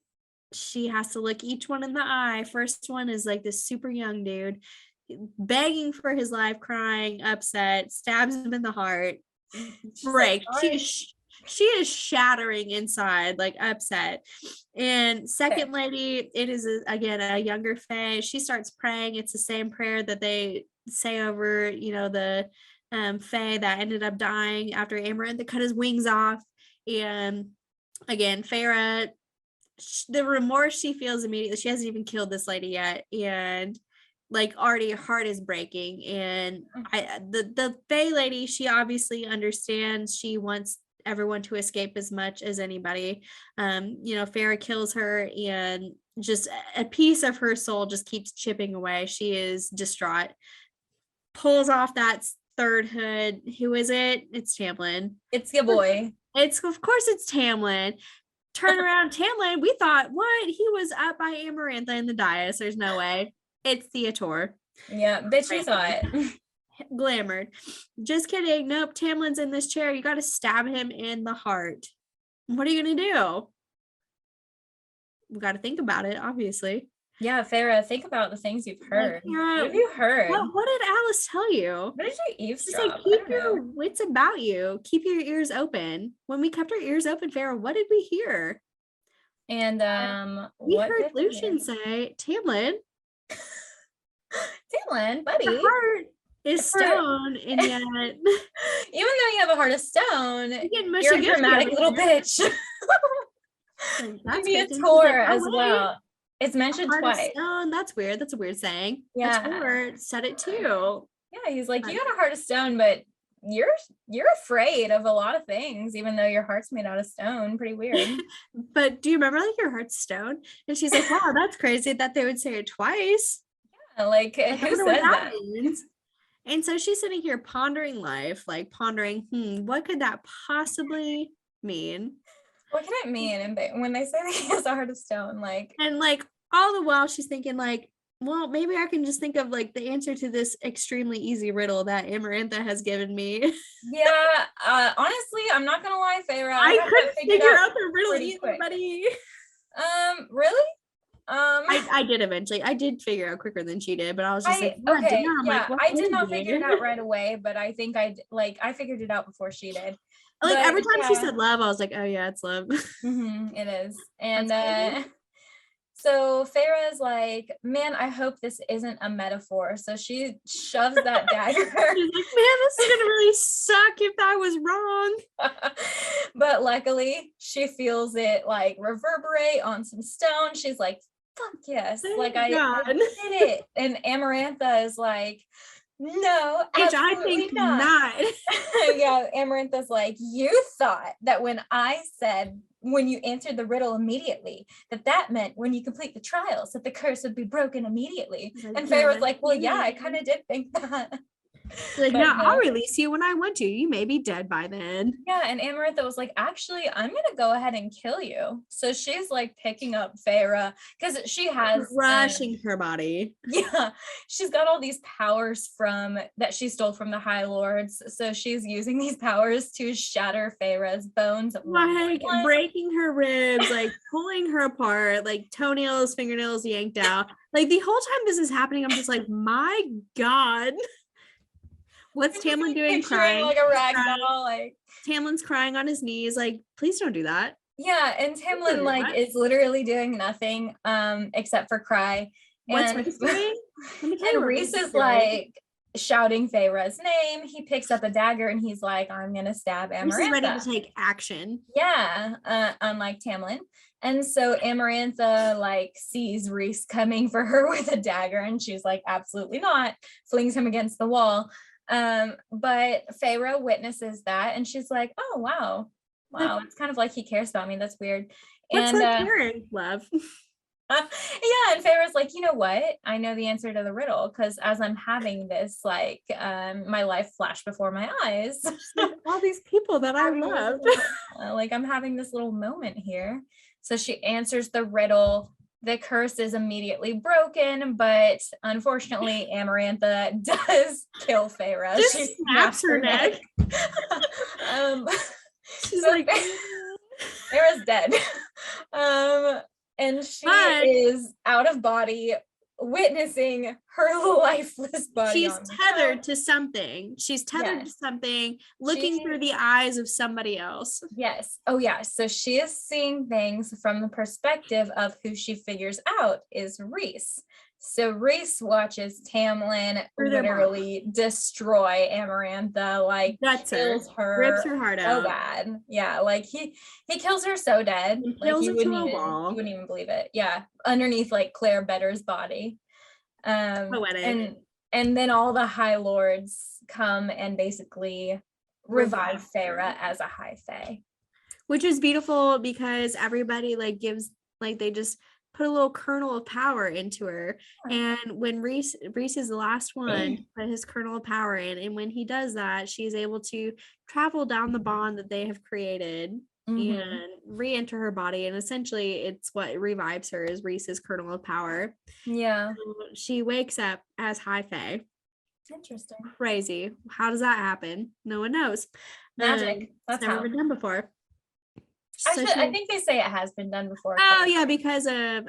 she has to look each one in the eye. First one is like this super young dude begging for his life, crying, upset, stabs him in the heart, break. She is shattering inside, like upset. And second lady, it is again a younger fae. She starts praying. It's the same prayer that they say over, the fae that ended up dying after Amarantha cut his wings off. And again, Farah, the remorse she feels immediately. She hasn't even killed this lady yet, and like already her heart is breaking. And the fae lady, she obviously understands. She wants everyone to escape as much as anybody. Farah kills her, and just a piece of her soul just keeps chipping away. She is distraught. Pulls off that third hood. Who is it? It's Tamlin. It's your boy. Of course it's Tamlin. Turn around, Tamlin. We thought, what? He was up by Amarantha in the dais. There's no way. It's ACOTAR. Yeah, bitch, you saw it. Glamored. Just kidding. Nope. Tamlin's in this chair. You got to stab him in the heart. What are you going to do? We got to think about it, obviously. Yeah, Farah, think about the things you've heard. Like, what have you heard? What did Alice tell you? What did you She's eavesdrop? like, keep your wits about you. Keep your ears open. When we kept our ears open, Farah, what did we hear? And we heard Lucian say, Tamlin, buddy, the heart is stone, and yet even though you have a heart of stone, you're a dramatic little bitch. That's be a tour as well. It's mentioned twice. Stone. That's weird. That's a weird saying. Yeah, Tour said it too. Yeah, he's like, you got a heart of stone, but you're afraid of a lot of things, even though your heart's made out of stone. Pretty weird. But do you remember like your heart's stone? And she's like, wow, that's crazy that they would say it twice. Yeah, like who says that? Means. And so she's sitting here pondering life, like pondering, what could that possibly mean? What can it mean? And when they say that he has a heart of stone, like, and like all the while she's thinking like, well, maybe I can just think of like the answer to this extremely easy riddle that Amarantha has given me. Yeah, honestly, I'm not gonna lie, Farah. I couldn't figure out the riddle either, buddy. Really? I did eventually. I did figure out quicker than she did, but I was just I did not figure it out right away, but I think I figured it out before she did. Like every time she said love, I was like, oh yeah, it's love. It is. And so Farah's like, man, I hope this isn't a metaphor. So she shoves that dagger. She's like, man, this is gonna really suck if I was wrong. But luckily she feels it like reverberate on some stone. She's like, fuck yes. Like I did it. And Amarantha is like, no, which I think not. Yeah, Amarantha's like, you thought that when I said when you answered the riddle immediately, that meant when you complete the trials that the curse would be broken immediately. And Farah's like, well, yeah, I kind of did think that. Like, no, I'll release you when I want to. You may be dead by then. Yeah, and Amarantha was like, actually, I'm gonna go ahead and kill you. So she's like picking up Farah because she has rushing her body. Yeah, she's got all these powers that she stole from the High Lords. So she's using these powers to shatter Farah's bones, like breaking her ribs, like pulling her apart, like toenails, fingernails yanked out. Like the whole time this is happening, I'm just like, my God. What's Tamlin doing? Crying like a rag doll. Like Tamlin's crying on his knees. Like, please don't do that. Yeah, and Tamlin like is literally doing nothing except for cry. What's Rhys doing? And Rhys is like shouting Farah's name. He picks up a dagger and he's like, I'm gonna stab Amarantha. He's ready to take action. Yeah, unlike Tamlin. And so Amarantha like sees Rhys coming for her with a dagger, and she's like, absolutely not, flings him against the wall. But Farah witnesses that and she's like, oh wow, it's kind of like he cares about me. That's weird. What's like caring, love? Yeah, and Farah's like, you know what? I know the answer to the riddle because as I'm having this, like, my life flash before my eyes. All these people that I love. Like, I'm having this little moment here. So she answers the riddle. The curse is immediately broken, but unfortunately, Amarantha does kill Farah. She snaps her neck. She's like, Farah's dead. And she is out of body, witnessing her lifeless body. She's tethered to something. She's tethered to something, looking through the eyes of somebody else. Yes. Oh, yeah. So she is seeing things from the perspective of who she figures out is Rhys. So Rhys watches Tamlin literally destroy Amarantha, like kills her, rips her heart out. Oh bad. Yeah, like he kills her so dead. Like you wouldn't even believe it. Yeah. Underneath like Claire Better's body. Poetic. And then all the High Lords come and basically revive Farah as a High Fae. Which is beautiful because everybody like gives, like they just put a little kernel of power into her. And when Rhys is the last one, put his kernel of power in. And when he does that, she's able to travel down the bond that they have created Mhm. and re-enter her body. And essentially it's what revives her is Reese's kernel of power. Yeah. So she wakes up as High Fae. Interesting. Crazy. How does that happen? No one knows. Magic. It's That's never how. been done before. So Actually, I she, think they say it has been done before. oh but yeah, because of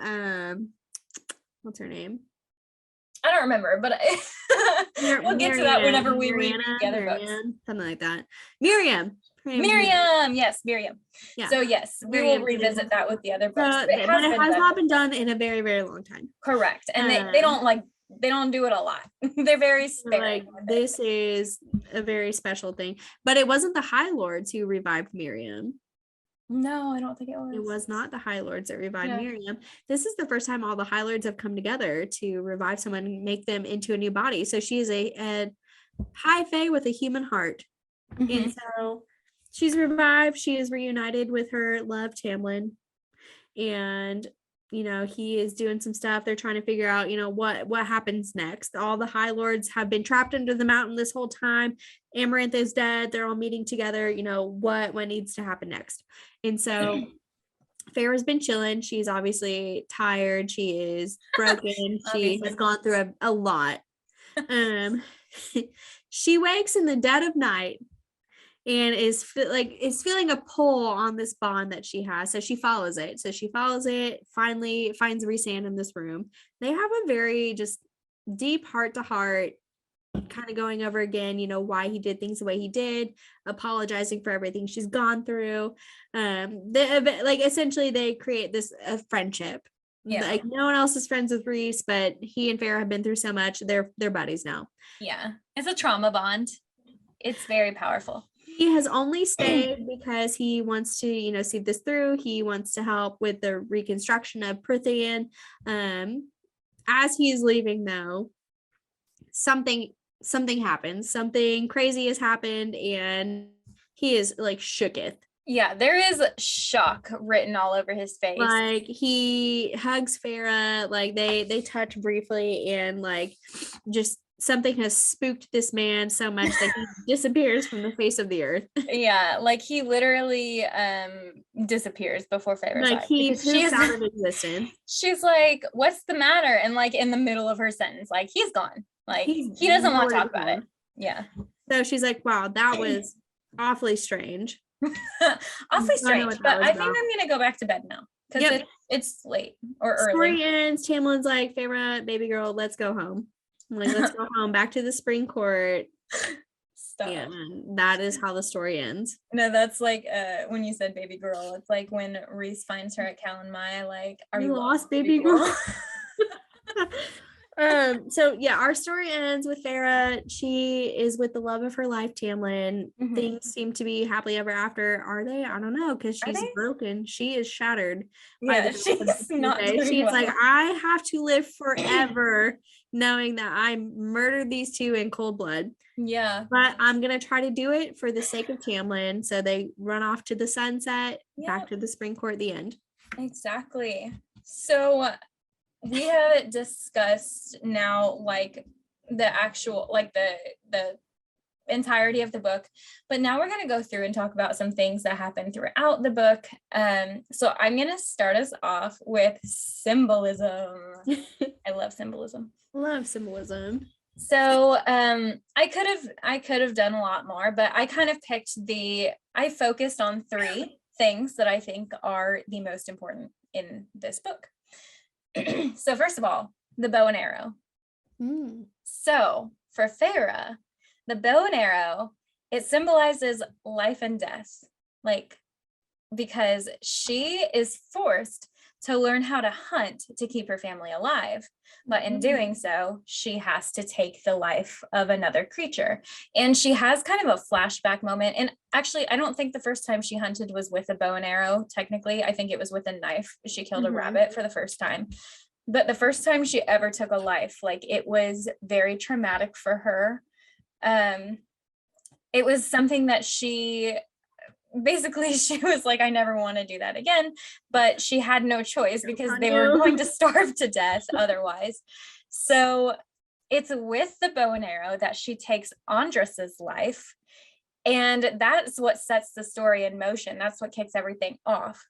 what's her name? I don't remember, but we'll get to that whenever we read the other books. Miriam, something like that. Miriam. Her name's Miriam, yes, Miriam. Yeah. So yes, we will Miriam. revisit that with the other books. But it has not been done in a very, very long time. Correct. And they don't do it a lot. They're very sparing. Like this is a very special thing. But it wasn't the High Lords who revived Miriam. No, I don't think it was. It was not the High Lords that revived Miriam. This is the first time all the High Lords have come together to revive someone and make them into a new body. So she is a High Fae with a human heart. Mhm. And so she's revived. She is reunited with her love, Tamlin. And, he is doing some stuff. They're trying to figure out, what happens next. All the High Lords have been trapped under the mountain this whole time. Amaranth is dead. They're all meeting together. What needs to happen next. And so Farah's been chilling. She's obviously tired. She is broken. She has gone through a lot. She wakes in the dead of night and is feeling a pull on this bond that she has. So she follows it. Finally finds Rhysand in this room. They have a very just deep heart to heart kind of going over again, why he did things the way he did, apologizing for everything she's gone through. Essentially they create this friendship. Yeah. Like no one else is friends with Rhys, but he and Farah have been through so much. They're buddies now. Yeah. It's a trauma bond. It's very powerful. He has only stayed because he wants to, see this through. He wants to help with the reconstruction of Prythian. As he is leaving, though, something happens. Something crazy has happened, and he is like shooketh. Yeah, there is shock written all over his face. Like he hugs Farah, like they touch briefly, and like just something has spooked this man so much that he disappears from the face of the earth. Yeah, like he literally disappears before Farah's like he poops out of existence. She's like, what's the matter? And like in the middle of her sentence, like he's gone. Like he doesn't want to talk about it. Yeah. So she's like, wow, that was awfully strange. Awfully strange. But I think I'm gonna go back to bed now because it's late or early. Story ends. Tamlin's like, Farah, baby girl, let's go home. Like, let's go home, back to the spring court. Stop. Yeah, that is how the story ends. No, that's like when you said baby girl, it's like when Rhys finds her at Cal and Maya, like, are you lost, baby girl? So yeah, our story ends with Farah. She is with the love of her life, Tamlin. Mm-hmm. Things seem to be happily ever after. Are they? I don't know, because she's broken. She is shattered. Yeah, she's not doing she's well. Like, I have to live forever knowing that I murdered these two in cold blood. Yeah. But I'm gonna try to do it for the sake of Tamlin. So they run off to the sunset, back to the spring court at the end. Exactly. So we have discussed now like the actual like the entirety of the book, but now we're going to go through and talk about some things that happen throughout the book. So I'm going to start us off with symbolism. I love symbolism. So I could have done a lot more, but I kind of I focused on 3 things that I think are the most important in this book. So first of all, the bow and arrow. So for Farah, the bow and arrow, it symbolizes life and death, like because she is forced to learn how to hunt to keep her family alive. But in doing so, she has to take the life of another creature. And she has kind of a flashback moment. And actually, I don't think the first time she hunted was with a bow and arrow. Technically, I think it was with a knife. She killed a rabbit for the first time. But the first time she ever took a life, like it was very traumatic for her. It was something that she was like, I never want to do that again, but she had no choice because they were going to starve to death otherwise. So it's with the bow and arrow that she takes Andros's life. And that's what sets the story in motion. That's what kicks everything off.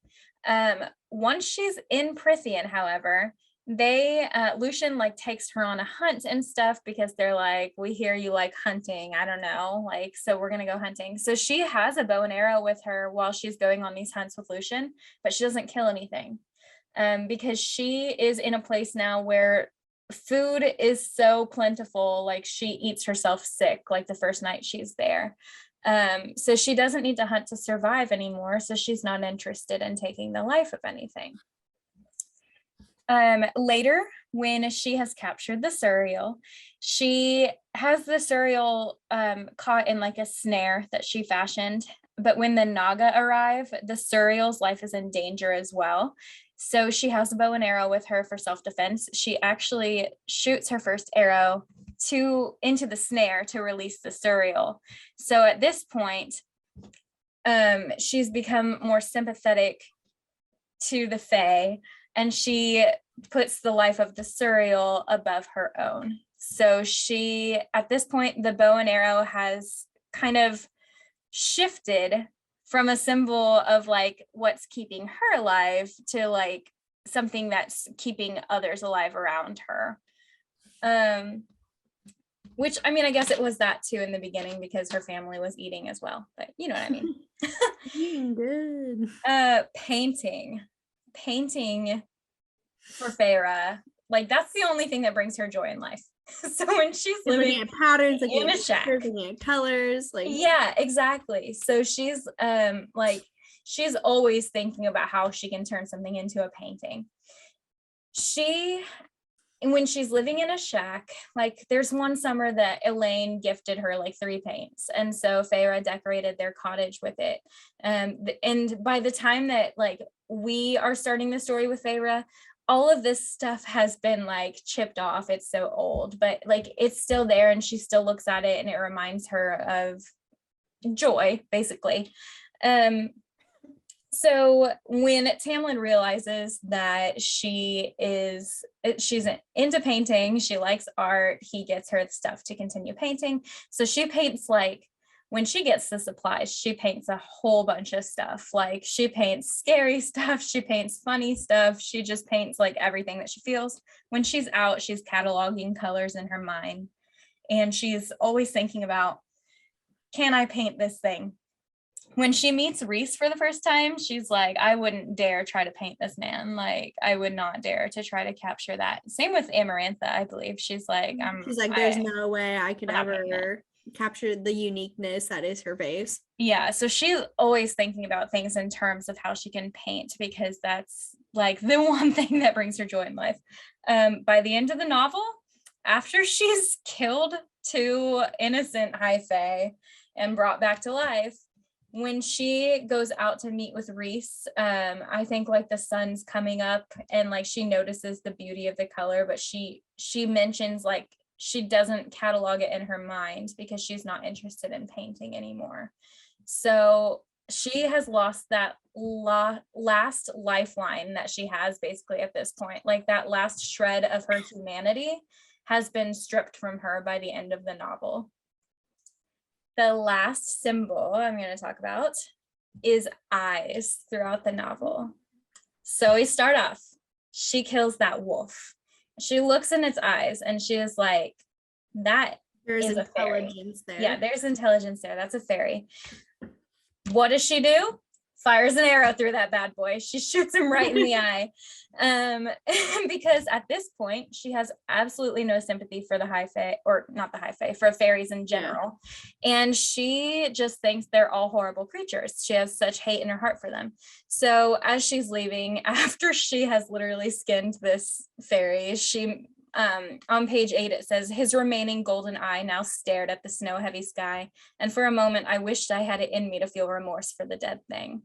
Once she's in Prithian, however, Lucian like takes her on a hunt and stuff, because they're like, we hear you like hunting, I don't know, like, so we're gonna go hunting. So she has a bow and arrow with her while she's going on these hunts with Lucian, but she doesn't kill anything, because she is in a place now where food is so plentiful, like she eats herself sick like the first night she's there. So she doesn't need to hunt to survive anymore, so she's not interested in taking the life of anything. Later, when she has captured the Surreal, she has the Surreal caught in like a snare that she fashioned. But when the Naga arrive, the Surreal's life is in danger as well. So she has a bow and arrow with her for self-defense. She actually shoots her first arrow into the snare to release the Surreal. So at this point, she's become more sympathetic to the Fae, and she puts the life of the Surreal above her own. So she, at this point, the bow and arrow has kind of shifted from a symbol of like what's keeping her alive to like something that's keeping others alive around her. Which, I mean, I guess it was that too in the beginning, because her family was eating as well, but you know what I mean. Good. Painting for Farah, like that's the only thing that brings her joy in life. So when she's looking at patterns, like in a shack, looking at colors, like yeah, exactly. So she's like she's always thinking about how she can turn something into a painting. When she's living in a shack, like there's one summer that Elaine gifted her like 3 paints, and so Farah decorated their cottage with it. And by the time that like we are starting the story with Farah, all of this stuff has been like chipped off. It's so old, but like it's still there, and she still looks at it and it reminds her of joy, basically. So when Tamlin realizes that she's into painting, she likes art, he gets her the stuff to continue painting. So she paints, like when she gets the supplies, she paints a whole bunch of stuff. Like she paints scary stuff, she paints funny stuff, she just paints like everything that she feels. When she's out, she's cataloging colors in her mind, and she's always thinking about, can I paint this thing? When she meets Reese for the first time, she's like, I wouldn't dare try to paint this man. Like, I would not dare to try to capture that. Same with Amarantha, I believe. She's like, there's no way I could ever capture the uniqueness that is her face. Yeah, so she's always thinking about things in terms of how she can paint, because that's like the one thing that brings her joy in life. By the end of the novel, after she's killed 2 innocent high fae and brought back to life, when she goes out to meet with Reese, I think like the sun's coming up, and like she notices the beauty of the color, but she mentions like she doesn't catalog it in her mind because she's not interested in painting anymore. So she has lost that last lifeline that she has basically at this point. Like that last shred of her humanity has been stripped from her by the end of the novel. The last symbol I'm going to talk about is eyes throughout the novel. So we start off, she kills that wolf. She looks in its eyes and she is like, that there's is intelligence a fairy. there. Yeah, there's intelligence there. That's a fairy. What does she do? Fires an arrow through that bad boy. She shoots him right in the eye. Because at this point, she has absolutely no sympathy for the high fae, or not the high fae, for fairies in general. Yeah. And she just thinks they're all horrible creatures. She has such hate in her heart for them. So as she's leaving, after she has literally skinned this fairy, she on page 8, it says, his remaining golden eye now stared at the snow heavy sky, and for a moment I wished I had it in me to feel remorse for the dead thing.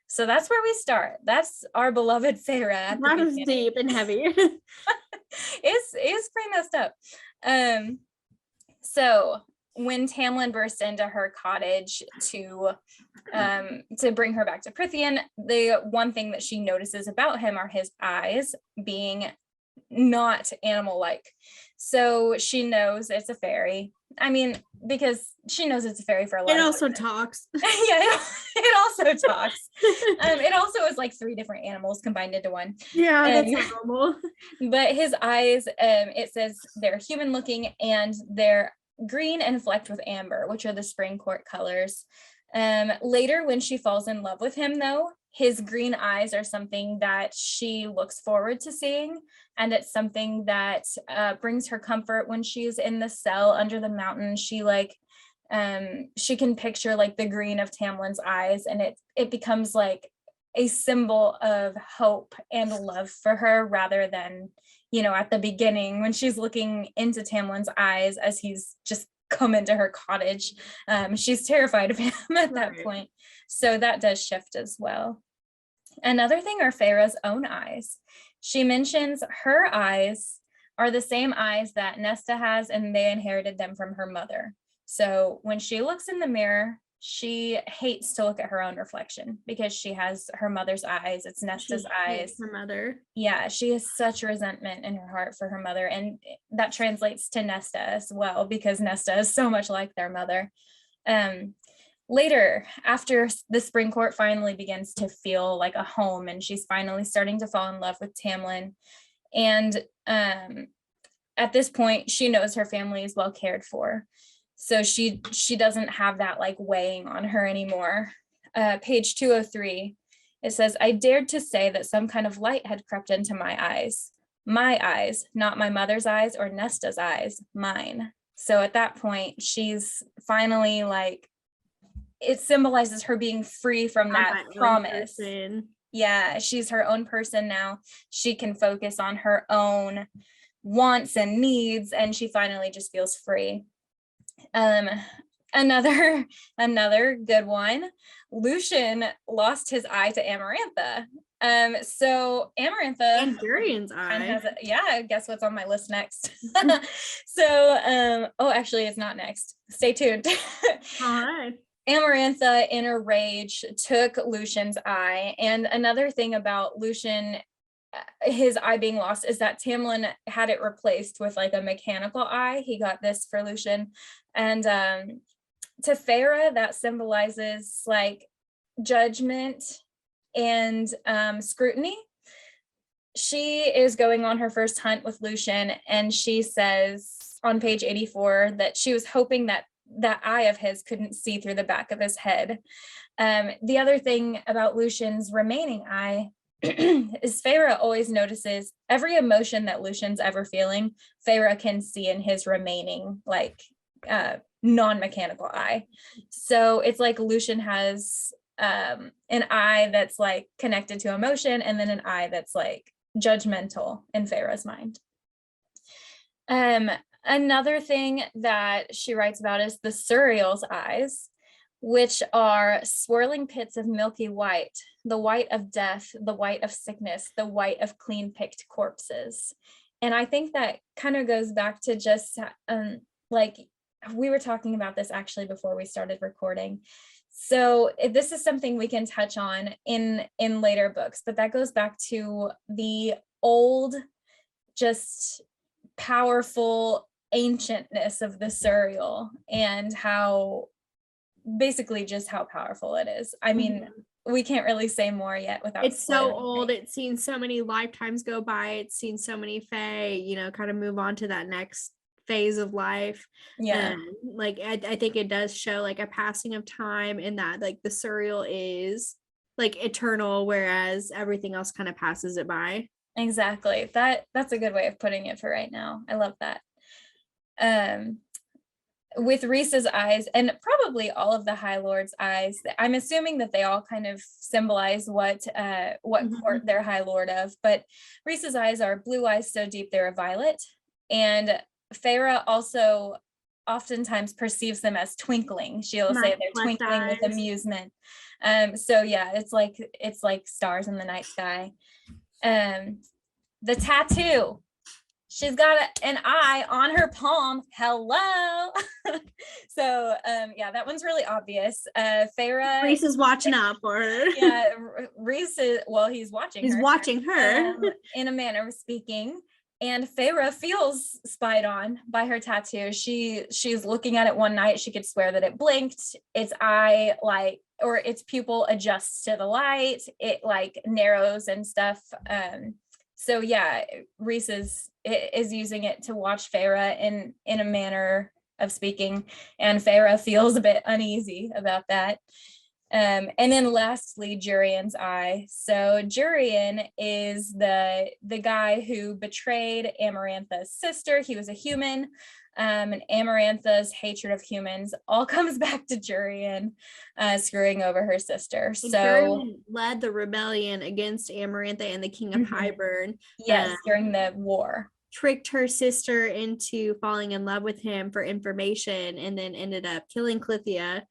So that's where we start. That's our beloved Farah. That is deep and heavy. It's pretty messed up. So when Tamlin burst into her cottage to bring her back to Prithian, the one thing that she notices about him are his eyes being not animal-like. So she knows it's a fairy. I mean, because she knows it's a fairy for a lot It of also reasons. talks. Yeah, it also talks. It also is like 3 different animals combined into one. Yeah, that's not normal. But his eyes, it says they're human looking and they're green and flecked with amber, which are the spring court colors. Later, when she falls in love with him, though, his green eyes are something that she looks forward to seeing. And it's something that brings her comfort when she's in the cell under the mountain. She can picture like the green of Tamlin's eyes, and it becomes like a symbol of hope and love for her, rather than, at the beginning when she's looking into Tamlin's eyes as he's just come into her cottage. She's terrified of him at that point. So that does shift as well. Another thing are Farah's own eyes. She mentions her eyes are the same eyes that Nesta has, and they inherited them from her mother. So when she looks in the mirror, she hates to look at her own reflection because she has her mother's eyes. It's Nesta's eyes. Her mother. Yeah, she has such resentment in her heart for her mother, and that translates to Nesta as well, because Nesta is so much like their mother. Later, after the spring court finally begins to feel like a home, and she's finally starting to fall in love with Tamlin, and at this point, she knows her family is well cared for. So she doesn't have that like weighing on her anymore. Page 203, it says, I dared to say that some kind of light had crept into my eyes, not my mother's eyes or Nesta's eyes, mine. So at that point, she's finally like, it symbolizes her being free from that promise. Yeah, she's her own person now. She can focus on her own wants and needs, and she finally just feels free. Another good one, Lucian lost his eye to Amarantha. So Amarantha and Durian's eye. Guess what's on my list next? So actually it's not next. Stay tuned. All right. Amarantha, in a rage, took Lucian's eye. And another thing about Lucian, his eye being lost, is that Tamlin had it replaced with like a mechanical eye. He got this for Lucian. And to Farah, that symbolizes like judgment and scrutiny. She is going on her first hunt with Lucian, and she says on page 84 that she was hoping that eye of his couldn't see through the back of his head. The other thing about Lucian's remaining eye is Farah always notices every emotion that Lucian's ever feeling, Farah can see in his remaining like non-mechanical eye. So it's like Lucian has an eye that's like connected to emotion, and then an eye that's like judgmental in Farah's mind. Another thing that she writes about is the Surreal's eyes, which are swirling pits of milky white, the white of death, the white of sickness, the white of clean picked corpses. And I think that kind of goes back to just like we were talking about this actually before we started recording. So this is something we can touch on in later books, but that goes back to the old, just powerful ancientness of the Surreal, and how basically just how powerful it is. I mean, we can't really say more yet without it's so old. It's seen so many lifetimes go by. It's seen so many fae, kind of move on to that next phase of life. Yeah. Like I think it does show like a passing of time, in that like the Surreal is like eternal, whereas everything else kind of passes it by. Exactly. That's a good way of putting it for right now. I love that. With Rhys's eyes, and probably all of the High Lord's eyes, I'm assuming that they all kind of symbolize what court they're High Lord of, but Rhys's eyes are blue eyes so deep they're a violet, and Farah also oftentimes perceives them as twinkling. She'll say they're twinkling with amusement. So yeah, it's like stars in the night sky. The tattoo. She's got an eye on her palm. Hello. So yeah, that one's really obvious. Farah. Rhys is watching up, or yeah, Rhys is, well, he's watching her. Watching her in a manner of speaking. And Farah feels spied on by her tattoo. She's looking at it one night. She could swear that it blinked. Its eye, like, or its pupil adjusts to the light. It like narrows and stuff. So yeah, Reese is using it to watch Farah in a manner of speaking, and Farah feels a bit uneasy about that. And then lastly, Durian's eye. So Durian is the guy who betrayed Amarantha's sister. He was a human, and Amarantha's hatred of humans all comes back to Durian screwing over her sister. So Durian led the rebellion against Amarantha and the King of Hybern. Yes, during the war. Tricked her sister into falling in love with him for information, and then ended up killing Clithia.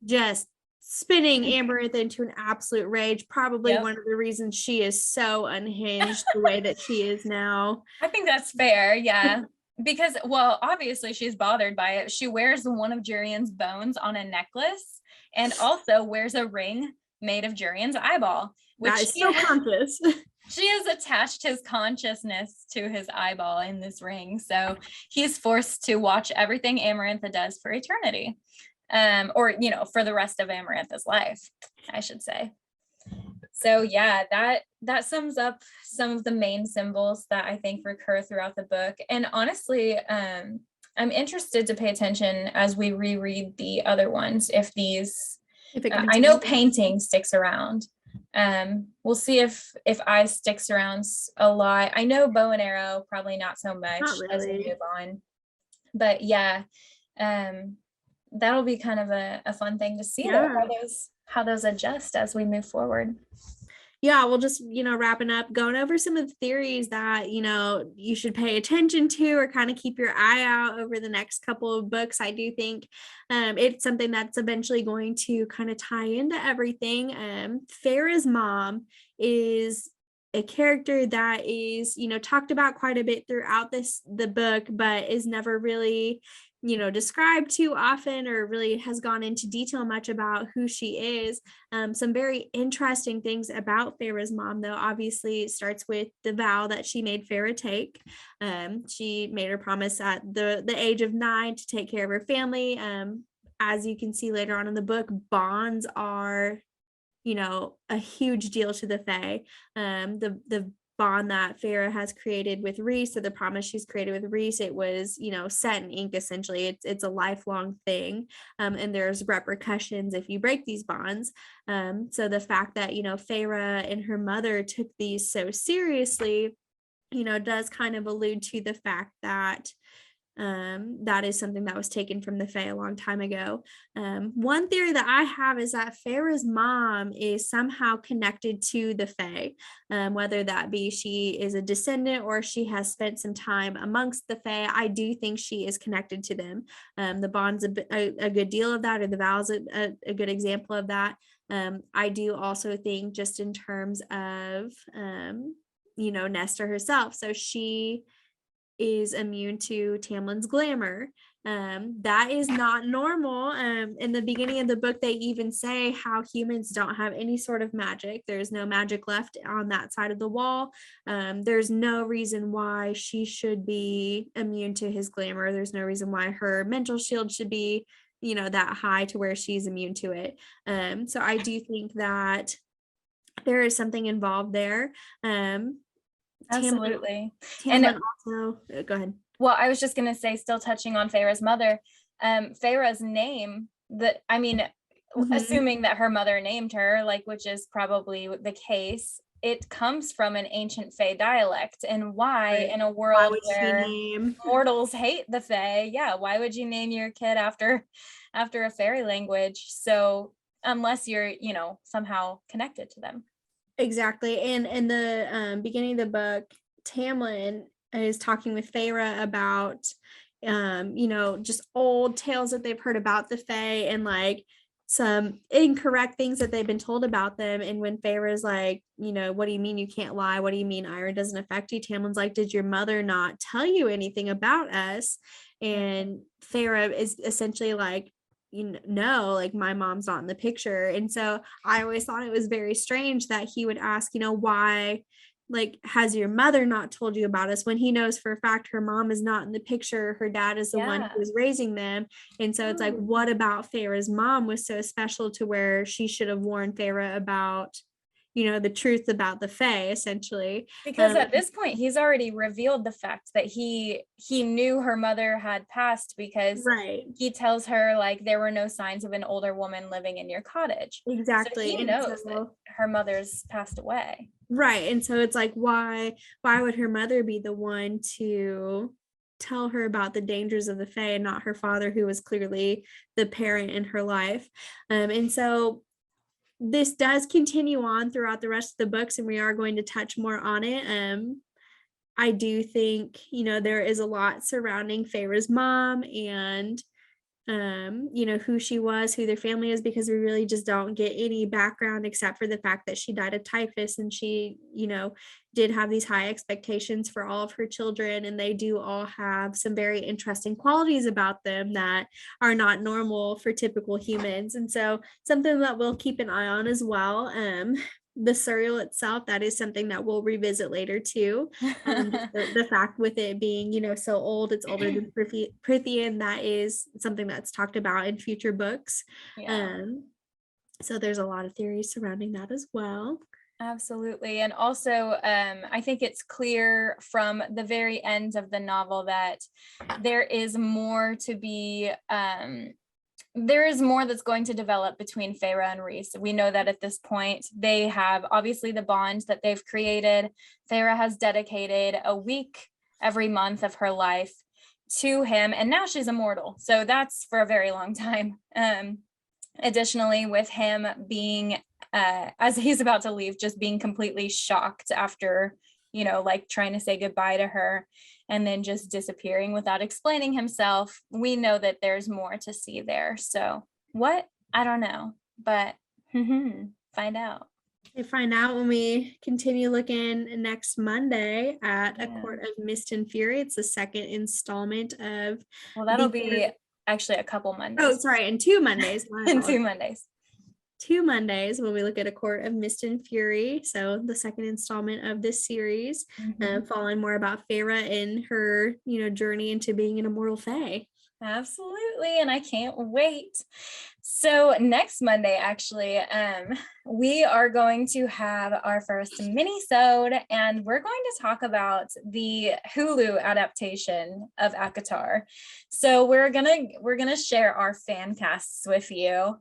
Just spinning Amarantha into an absolute rage. Probably one of the reasons she is so unhinged the way that she is now. I think that's fair. Yeah. Because, well, obviously she's bothered by it. She wears one of Durian's bones on a necklace, and also wears a ring made of Durian's eyeball, which is so conscious. She has attached his consciousness to his eyeball in this ring. So he's forced to watch everything Amarantha does for eternity. Or, you know, for the rest of Amarantha's life, I should say. So yeah, that sums up some of the main symbols that I think recur throughout the book. And honestly, I'm interested to pay attention as we reread the other ones. If I know painting sticks around. We'll see if eye sticks around a lot. I know bow and arrow probably not so much. Not really. As we move on. But yeah, that'll be kind of a fun thing to see how those adjust as we move forward. Yeah, we'll just, wrapping up, going over some of the theories that, you should pay attention to or kind of keep your eye out over the next couple of books. I do think it's something that's eventually going to kind of tie into everything. Farah's mom is a character that is, talked about quite a bit throughout the book, but is never really described too often or really has gone into detail much about who she is. Some very interesting things about Farah's mom, though, obviously starts with the vow that she made Farah take. She made her promise at the age of 9 to take care of her family. As you can see later on in the book, bonds are, a huge deal to the Fae. The bond that Farah has created with Reese, or the promise she's created with Reese, it was, set in ink. Essentially, it's a lifelong thing, and there's repercussions if you break these bonds. So the fact that Farah and her mother took these so seriously, does kind of allude to the fact that that is something that was taken from the Fae a long time ago. One theory that I have is that Farah's mom is somehow connected to the Fae, whether that be she is a descendant or she has spent some time amongst the Fae. I do think she is connected to them. The bond's a good deal of that, or the vow's a good example of that. I do also think, just in terms of Nesta herself, so she is immune to Tamlin's glamour. That is not normal. In the beginning of the book, they even say how humans don't have any sort of magic. There's no magic left on that side of the wall. There's no reason why she should be immune to his glamour. There's no reason why her mental shield should be, that high to where she's immune to it. So I do think that there is something involved there. Absolutely. Tamlin also, go ahead. Well, I was just going to say, still touching on Farah's mother, Farah's name, assuming that her mother named her, which is probably the case, it comes from an ancient Fae dialect. And why, in a world where mortals hate the Fae, why would you name your kid after a fairy language? So unless you're, somehow connected to them. Exactly. And in the beginning of the book, Tamlin is talking with Farah about, just old tales that they've heard about the Fae and some incorrect things that they've been told about them. And when Farah's like, what do you mean you can't lie? What do you mean iron doesn't affect you? Tamlin's like, did your mother not tell you anything about us? And Farah is essentially like, no, my mom's not in the picture. And so I always thought it was very strange that he would ask, why like, has your mother not told you about us, when he knows for a fact her mom is not in the picture, her dad is the one who is raising them. And so it's like, what about Farah's mom was so special to where she should have warned Farah about, the truth about the Fae, essentially. Because at this point, he's already revealed the fact that he knew her mother had passed, because he tells her, like, there were no signs of an older woman living in your cottage. Exactly. So he knows that her mother's passed away. Right. And so it's like, why would her mother be the one to tell her about the dangers of the Fae and not her father, who was clearly the parent in her life? And so this does continue on throughout the rest of the books, and we are going to touch more on it. I do think, there is a lot surrounding Farah's mom and who she was, who their family is, because we really just don't get any background except for the fact that she died of typhus, and she, did have these high expectations for all of her children, and they do all have some very interesting qualities about them that are not normal for typical humans. And so something that we'll keep an eye on as well. The Surreal itself, that is something that we'll revisit later too. The fact with it being, so old, it's older than Prithian, that is something that's talked about in future books. So there's a lot of theories surrounding that as well. Absolutely. And also, I think it's clear from the very end of the novel that there is more to be, there is more that's going to develop between Farah and Rhys. We know that at this point, they have obviously the bond that they've created. Farah has dedicated a week every month of her life to him, and now she's immortal. So that's for a very long time. Additionally, with him being, as he's about to leave, just being completely shocked after, like trying to say goodbye to her and then just disappearing without explaining himself, we know that there's more to see there. So what? I don't know, but find out. We find out when we continue looking next Monday at A Court of Mist and Fury. It's the second installment of. Well, that'll be actually a couple Mondays. Oh, sorry, and 2 Mondays. And 2 Mondays. 2 Mondays when we look at A Court of Mist and Fury. So the second installment of this series, following more about Farah and her, journey into being an immortal fae. Absolutely, and I can't wait. So next Monday, actually, we are going to have our first mini-sode, and we're going to talk about the Hulu adaptation of ACOTAR. So we're gonna share our fan casts with you.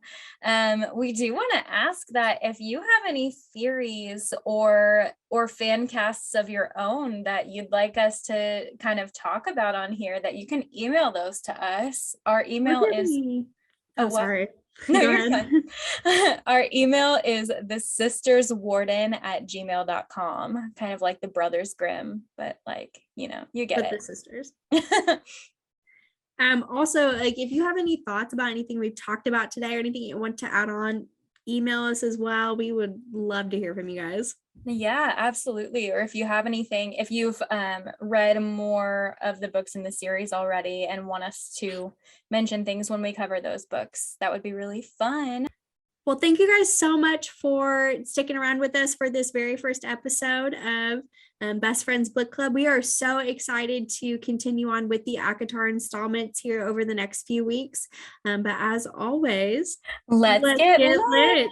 We do want to ask that if you have any theories or fan casts of your own that you'd like us to kind of talk about on here, that you can email those to us. Our email is sorry. No, you're fine. Our email is thesisterswarden@gmail.com, kind of like the Brothers Grimm, but like, you get it. The sisters. Also, like, if you have any thoughts about anything we've talked about today or anything you want to add on, email us as well. We would love to hear from you guys. Yeah, absolutely. Or if you have anything, if you've read more of the books in the series already and want us to mention things when we cover those books, that would be really fun. Well, thank you guys so much for sticking around with us for this very first episode of Best Friends Book Club. We are so excited to continue on with the ACOTAR installments here over the next few weeks. But as always, let's get lit.